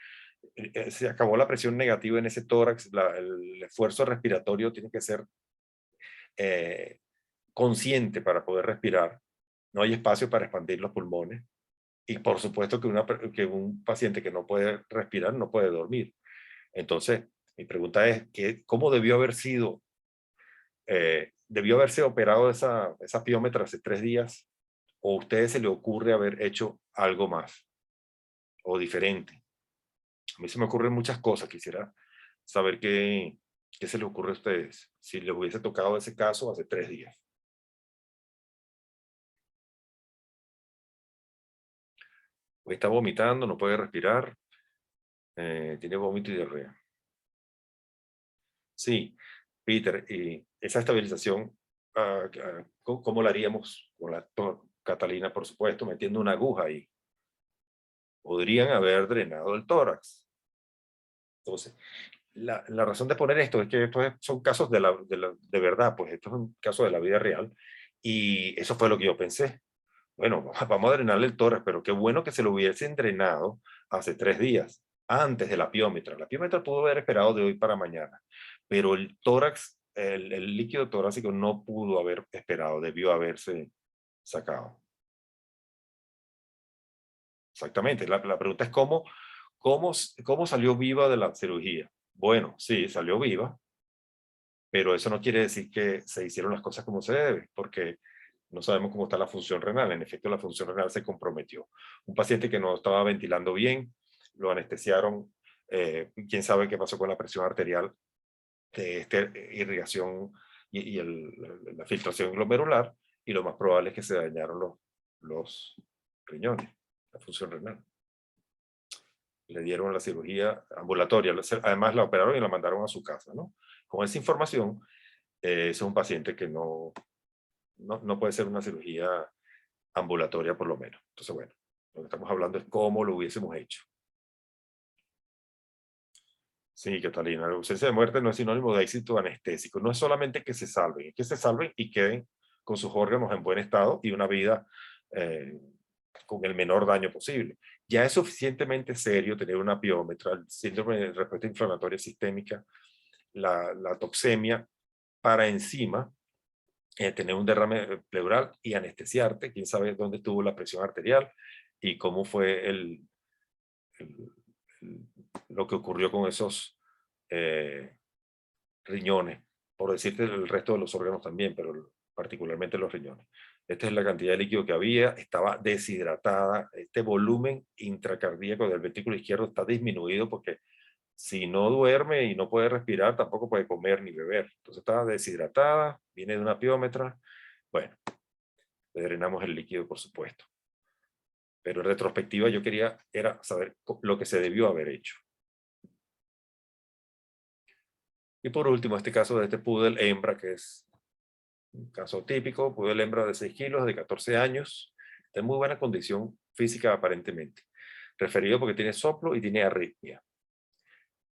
se acabó la presión negativa en ese tórax, el esfuerzo respiratorio tiene que ser consciente para poder respirar, no hay espacio para expandir los pulmones, y por supuesto que un paciente que no puede respirar no puede dormir. Entonces, mi pregunta es, ¿cómo debió haber sido, debió haberse operado esa piómetra hace 3 días? ¿O a ustedes se le ocurre haber hecho algo más o diferente? A mí se me ocurren muchas cosas, quisiera saber qué se les ocurre a ustedes si les hubiese tocado ese caso hace 3 días. Hoy está vomitando, no puede respirar, tiene vómito y diarrea. Sí, Peter, y esa estabilización, ¿cómo la haríamos con la Catalina, por supuesto, metiendo una aguja ahí? Podrían haber drenado el tórax. Entonces, la razón de poner esto es que son casos de verdad, pues esto es un caso de la vida real, y eso fue lo que yo pensé. Bueno, vamos a drenarle el tórax, pero qué bueno que se lo hubiesen drenado hace 3 días, antes de la piómetra. La piómetra pudo haber esperado de hoy para mañana, pero el tórax, el líquido torácico no pudo haber esperado, debió haberse sacado. Exactamente, la pregunta es ¿cómo salió viva de la cirugía? Bueno, sí, salió viva, pero eso no quiere decir que se hicieron las cosas como se debe, porque no sabemos cómo está la función renal. En efecto, la función renal se comprometió. Un paciente que no estaba ventilando bien, lo anestesiaron, quién sabe qué pasó con la presión arterial de esta irrigación y la filtración glomerular, y lo más probable es que se dañaron los riñones, la función renal. le dieron la cirugía ambulatoria. Además la operaron y la mandaron a su casa, ¿no? Con esa información, ese es un paciente que no puede ser una cirugía ambulatoria por lo menos. Entonces, bueno, lo que estamos hablando es cómo lo hubiésemos hecho. Sí, Catalina, la ausencia de muerte no es sinónimo de éxito anestésico. No es solamente que se salven, es que se salven y queden con sus órganos en buen estado y una vida con el menor daño posible. Ya es suficientemente serio tener una piómetra, el síndrome de respuesta inflamatoria sistémica, la toxemia, para encima tener un derrame pleural y anestesiarte. Quién sabe dónde estuvo la presión arterial y cómo fue lo que ocurrió con esos riñones, por decirte el resto de los órganos también, pero particularmente los riñones. Esta es la cantidad de líquido que había, estaba deshidratada, este volumen intracardíaco del ventrículo izquierdo está disminuido porque si no duerme y no puede respirar, tampoco puede comer ni beber. Entonces estaba deshidratada, viene de una piómetra. Bueno, le drenamos el líquido, por supuesto. Pero en retrospectiva yo quería era saber lo que se debió haber hecho. Y por último, este caso de este poodle hembra, que es un caso típico, poodle hembra de 6 kilos, de 14 años, de muy buena condición física aparentemente. Referido porque tiene soplo y tiene arritmia.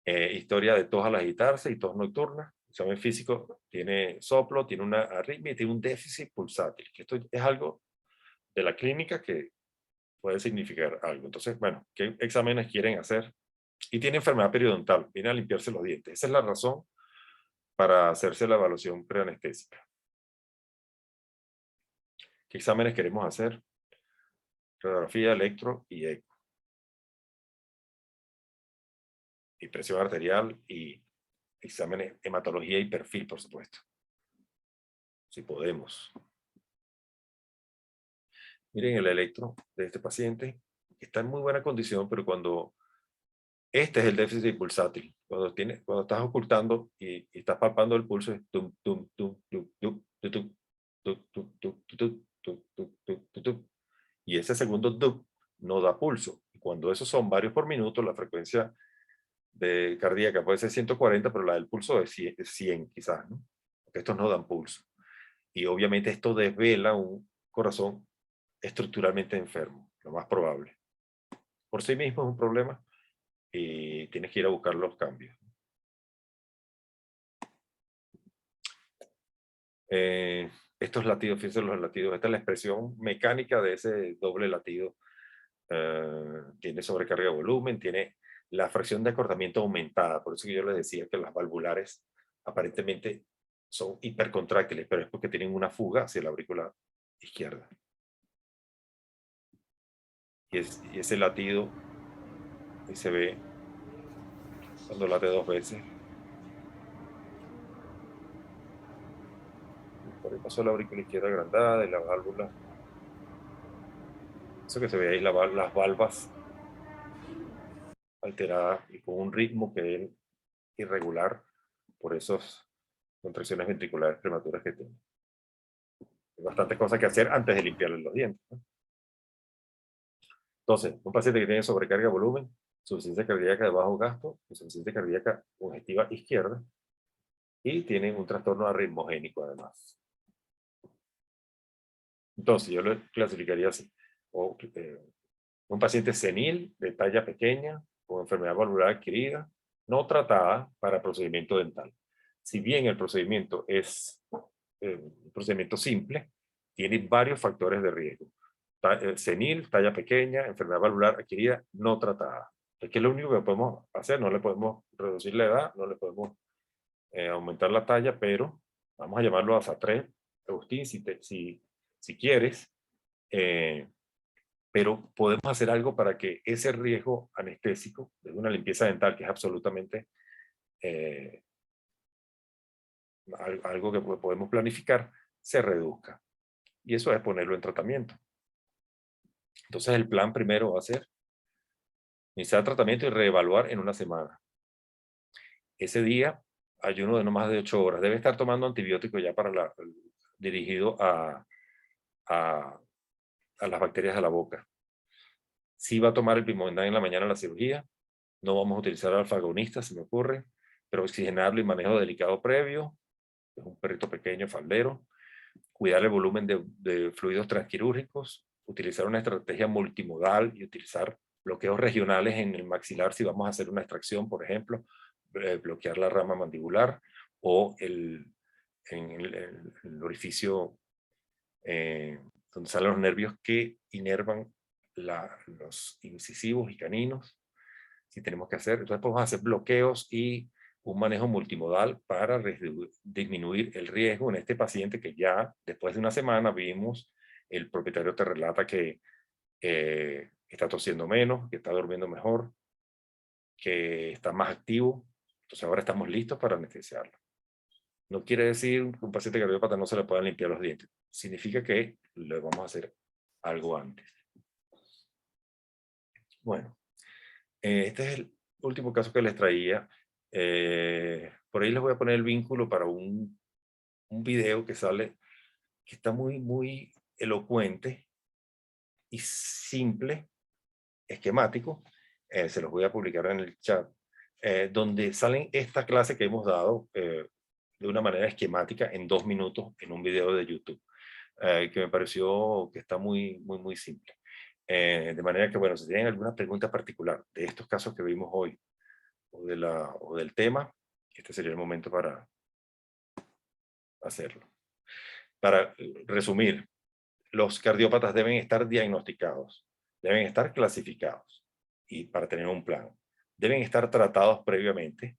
Historia de tos al agitarse y tos nocturna. Examen físico, tiene soplo, tiene una arritmia y tiene un déficit pulsátil. Que esto es algo de la clínica que puede significar algo. Entonces, bueno, ¿qué exámenes quieren hacer? Y tiene enfermedad periodontal, viene a limpiarse los dientes. Esa es la razón para hacerse la evaluación preanestésica. ¿Qué exámenes queremos hacer? Radiografía, electro y eco. Y presión arterial y exámenes, hematología y perfil, por supuesto. Si podemos. Miren el electro de este paciente. Está en muy buena condición, pero cuando este es el déficit pulsátil, cuando estás ocultando y estás palpando el pulso, es tum, tum, tum, tum, tum, tum, tum, tum, tum, tum, tum, tum, tum, tum, tum, tum. Y ese segundo dup no da pulso. Y cuando esos son varios por minuto, la frecuencia de cardíaca puede ser 140, pero la del pulso es 100 quizás, ¿no? Porque estos no dan pulso. Y obviamente esto desvela un corazón estructuralmente enfermo, lo más probable. Por sí mismo es un problema y tienes que ir a buscar los cambios. Estos latidos, fíjense los latidos, esta es la expresión mecánica de ese doble latido. Tiene sobrecarga de volumen, tiene la fracción de acortamiento aumentada, por eso que yo les decía que las valvulares aparentemente son hipercontráctiles, pero es porque tienen una fuga hacia la aurícula izquierda. Y ese latido y se ve cuando late 2 veces. Por ahí pasó la aurícula izquierda agrandada de la válvula. Eso que se ve ahí, las valvas alteradas y con un ritmo que es irregular por esas contracciones ventriculares prematuras que tiene. Hay bastantes cosas que hacer antes de limpiarle los dientes, ¿no? Entonces, un paciente que tiene sobrecarga de volumen, insuficiencia cardíaca de bajo gasto, insuficiencia cardíaca congestiva izquierda y tiene un trastorno arritmogénico además. Entonces, yo lo clasificaría así. Un paciente senil de talla pequeña, con enfermedad valvular adquirida, no tratada para procedimiento dental. Si bien el procedimiento es un procedimiento simple, tiene varios factores de riesgo. Senil, talla pequeña, enfermedad valvular adquirida, no tratada. Es que es lo único que podemos hacer, no le podemos reducir la edad, no le podemos aumentar la talla, pero vamos a llamarlo a SATRE, Agustín, si quieres, pero podemos hacer algo para que ese riesgo anestésico de una limpieza dental, que es absolutamente algo que podemos planificar, se reduzca. Y eso es ponerlo en tratamiento. Entonces el plan primero va a ser iniciar tratamiento y reevaluar en una semana. Ese día, ayuno de no más de 8 horas. Debe estar tomando antibiótico ya para dirigido a las bacterias de la boca. Si va a tomar el Pimoendán en la mañana en la cirugía, No vamos a utilizar alfa-agonistas, se me ocurre, pero oxigenarlo y manejo delicado previo. Es un perrito pequeño, faldero. Cuidar el volumen de fluidos transquirúrgicos. Utilizar una estrategia multimodal y utilizar bloqueos regionales en el maxilar si vamos a hacer una extracción, por ejemplo, bloquear la rama mandibular o en el orificio donde salen los nervios que inervan los incisivos y caninos, si tenemos que hacer. Entonces podemos hacer bloqueos y un manejo multimodal para disminuir el riesgo en este paciente que ya después de una semana vimos, el propietario te relata que está tosiendo menos, que está durmiendo mejor, que está más activo. Entonces ahora estamos listos para anestesiarlo. No quiere decir que un paciente cardiópata no se le puedan limpiar los dientes. Significa que le vamos a hacer algo antes. Bueno, este es el último caso que les traía. Por ahí les voy a poner el vínculo para un video que sale, que está muy elocuente y simple, esquemático. Se los voy a publicar en el chat, donde salen esta clase que hemos dado de una manera esquemática en 2 minutos en un video de YouTube, que me pareció que está muy simple. De manera que, bueno, si tienen alguna pregunta particular de estos casos que vimos hoy o del tema, este sería el momento para hacerlo. Para resumir, los cardiópatas deben estar diagnosticados, deben estar clasificados y para tener un plan. Deben estar tratados previamente.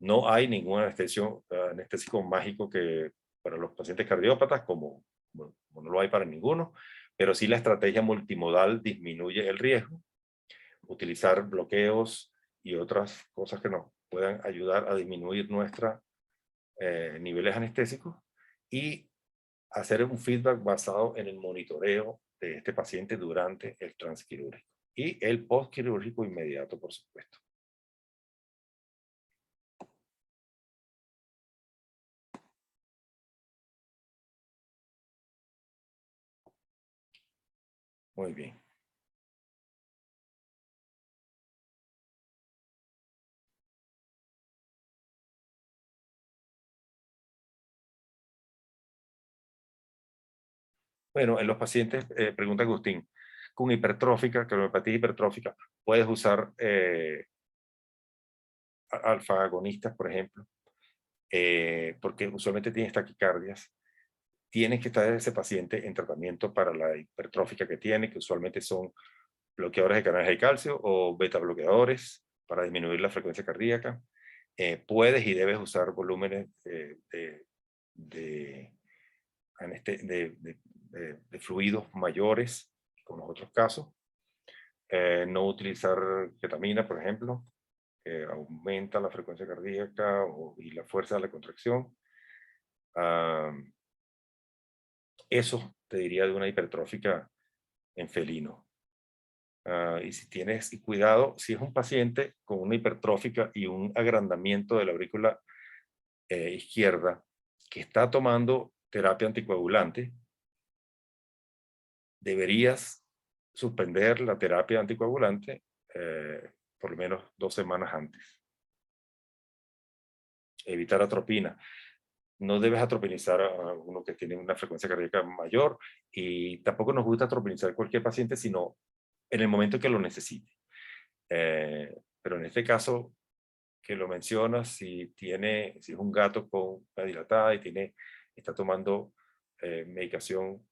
No hay ningún anestésico mágico que para los pacientes cardiópatas, como no lo hay para ninguno, pero sí la estrategia multimodal disminuye el riesgo. Utilizar bloqueos y otras cosas que nos puedan ayudar a disminuir nuestros niveles anestésicos y hacer un feedback basado en el monitoreo de este paciente durante el transquirúrgico y el postquirúrgico inmediato, por supuesto. Muy bien. Bueno, en los pacientes, pregunta Agustín, con hipertrófica, cardiopatía hipertrófica, puedes usar alfa-agonistas, por ejemplo, porque usualmente tienes taquicardias. Tienes que estar ese paciente en tratamiento para la hipertrófica que tiene, que usualmente son bloqueadores de canales de calcio o beta bloqueadores para disminuir la frecuencia cardíaca. Puedes y debes usar volúmenes de fluidos mayores, como los otros casos. No utilizar ketamina, por ejemplo, que aumenta la frecuencia cardíaca y la fuerza de la contracción. Eso te diría de una hipertrófica en felino. Y si tienes cuidado, si es un paciente con una hipertrófica y un agrandamiento de la aurícula izquierda que está tomando terapia anticoagulante, deberías suspender la terapia anticoagulante por lo menos 2 semanas antes. Evitar atropina. No debes atropinizar a uno que tiene una frecuencia cardíaca mayor y tampoco nos gusta atropinizar a cualquier paciente, sino en el momento que lo necesite. Pero en este caso que lo mencionas, si es un gato con una dilatada y está tomando medicación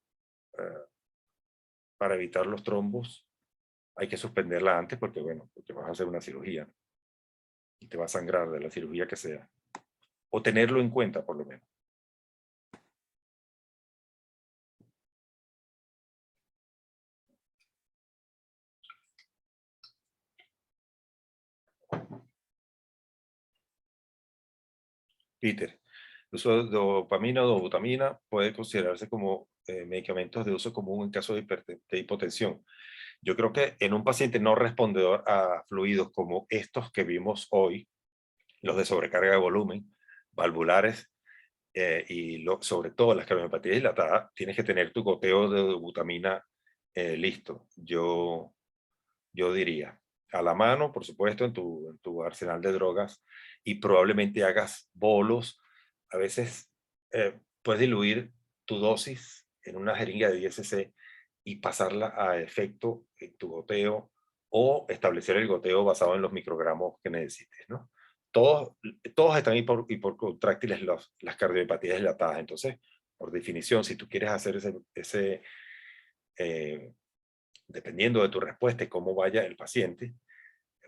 para evitar los trombos, hay que suspenderla antes porque, bueno, porque vas a hacer una cirugía, ¿no? Y te va a sangrar de la cirugía que sea. O tenerlo en cuenta, por lo menos. Peter, el uso de dopamina o dobutamina puede considerarse como medicamentos de uso común en caso de hipotensión. Yo creo que en un paciente no respondedor a fluidos como estos que vimos hoy, los de sobrecarga de volumen, valvulares, y sobre todo las cardiomiopatías dilatadas, tienes que tener tu goteo de dobutamina listo, yo diría. a la mano, por supuesto, en tu arsenal de drogas, y probablemente hagas bolos. A veces puedes diluir tu dosis en una jeringa de 10 cc y pasarla a efecto en tu goteo, o establecer el goteo basado en los microgramos que necesites, ¿no? Todos, todos están hipercontráctiles las cardiopatías dilatadas. Entonces, por definición, si tú quieres hacer eh, dependiendo de tu respuesta y cómo vaya el paciente,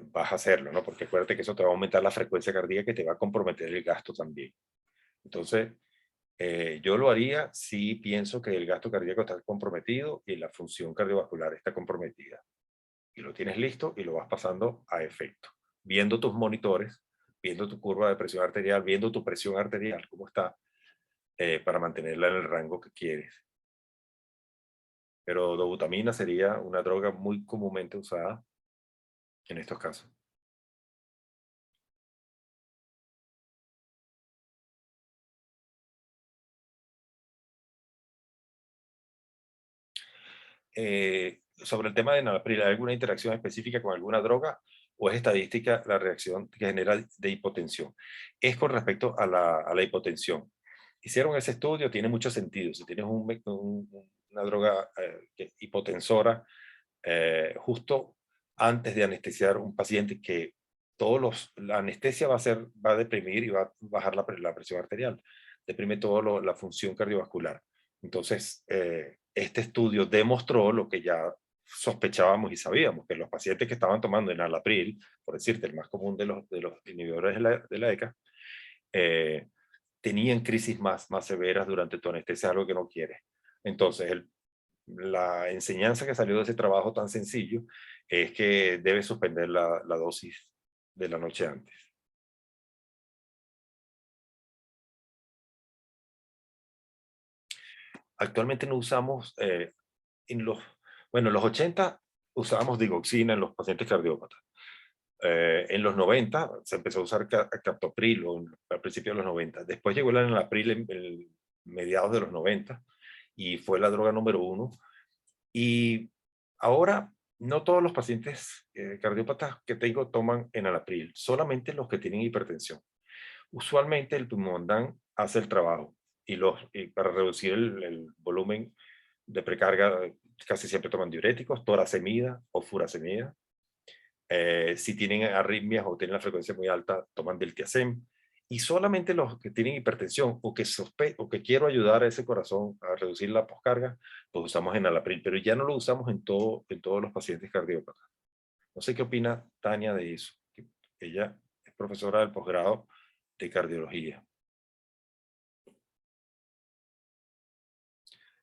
vas a hacerlo, ¿no? Porque acuérdate que eso te va a aumentar la frecuencia cardíaca y te va a comprometer el gasto también. Entonces, yo lo haría si pienso que el gasto cardíaco está comprometido y la función cardiovascular está comprometida. Y lo tienes listo y lo vas pasando a efecto. Viendo tus monitores, viendo tu curva de presión arterial, viendo tu presión arterial, cómo está, para mantenerla en el rango que quieres. Pero dobutamina sería una droga muy comúnmente usada en estos casos. Sobre el tema de enalapril, ¿hay alguna interacción específica con alguna droga o es estadística la reacción que genera de hipotensión? Es con respecto a la hipotensión. Hicieron ese estudio, tiene mucho sentido. Si tienes una droga hipotensora, justo antes de anestesiar un paciente, que la anestesia va a deprimir y va a bajar la presión arterial, deprime toda la función cardiovascular. Entonces, este estudio demostró lo que ya sospechábamos y sabíamos, que los pacientes que estaban tomando enalapril, por decirte, el más común de los inhibidores de la ECA, tenían crisis más severas durante tu anestesia, algo que no quieres. Entonces, la enseñanza que salió de ese trabajo tan sencillo es que debes suspender la dosis de la noche antes. Actualmente no usamos, en los 80 usábamos digoxina en los pacientes cardiópatas. En los 90 se empezó a usar captopril al principio de los 90. Después llegó el enalapril en mediados de los 90 y fue la droga número 1. Y ahora no todos los pacientes cardiópatas que tengo toman enalapril, solamente los que tienen hipertensión. Usualmente el Pimodandan hace el trabajo y para reducir el volumen de precarga casi siempre toman diuréticos, toracemida o furosemida. Si tienen arritmias o tienen la frecuencia muy alta, toman diltiazem. Y solamente los que tienen hipertensión o que quiero ayudar a ese corazón a reducir la poscarga, pues usamos enalapril, pero ya no lo usamos en todos los pacientes cardiópatas. No sé qué opina Tania de eso. Ella es profesora del posgrado de cardiología.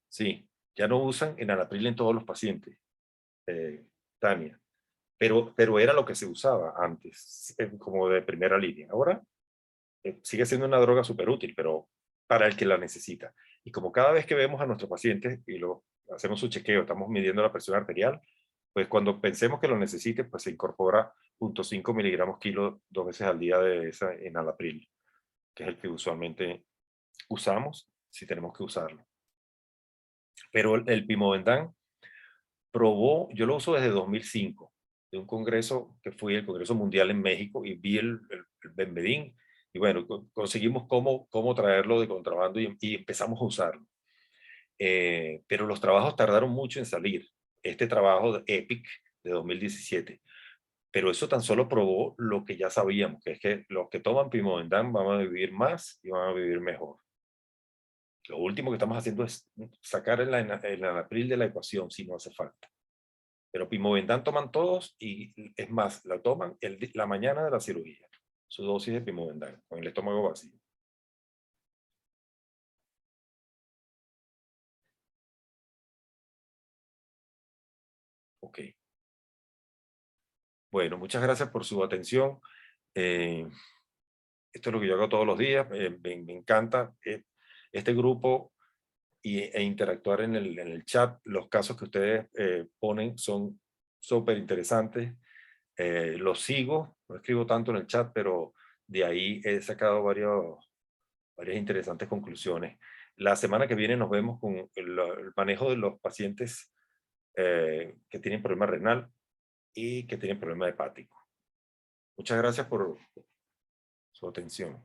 Sí, ya no usan enalapril en todos los pacientes, Tania, pero era lo que se usaba antes, como de primera línea. Ahora sigue siendo una droga súper útil, pero para el que la necesita. Y como cada vez que vemos a nuestros pacientes y hacemos su chequeo, estamos midiendo la presión arterial, pues cuando pensemos que lo necesite, pues se incorpora 0.5 miligramos kilo 2 veces al día de esa enalapril, que es el que usualmente usamos si tenemos que usarlo. Pero el Pimodandan yo lo uso desde 2005, de un congreso que fue el Congreso Mundial en México, y vi el Benbedín, y bueno, conseguimos cómo traerlo de contrabando y empezamos a usarlo. Pero los trabajos tardaron mucho en salir. Este trabajo de EPIC de 2017, pero eso tan solo probó lo que ya sabíamos, que es que los que toman Pimodandan van a vivir más y van a vivir mejor. Lo último que estamos haciendo es sacar el enalapril de la ecuación si no hace falta. Pero Pimodandan toman todos y es más, la toman la mañana de la cirugía, su dosis de Pimodandan, con el estómago vacío. Ok. Bueno, muchas gracias por su atención. Esto es lo que yo hago todos los días. Me encanta este grupo e interactuar en el chat. Los casos que ustedes ponen son súper interesantes. Los sigo, no escribo tanto en el chat, pero de ahí he sacado varias interesantes conclusiones. La semana que viene nos vemos con el manejo de los pacientes que tienen problema renal y que tienen problema hepático. Muchas gracias por su atención.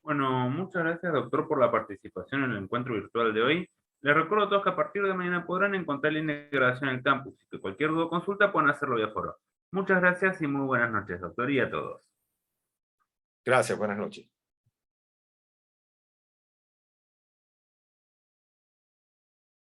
Bueno, muchas gracias, doctor, por la participación en el encuentro virtual de hoy. Les recuerdo a todos que a partir de mañana podrán encontrar la integración en el campus y que cualquier duda o consulta pueden hacerlo vía foro. Muchas gracias y muy buenas noches, doctor, y a todos. Gracias, buenas noches.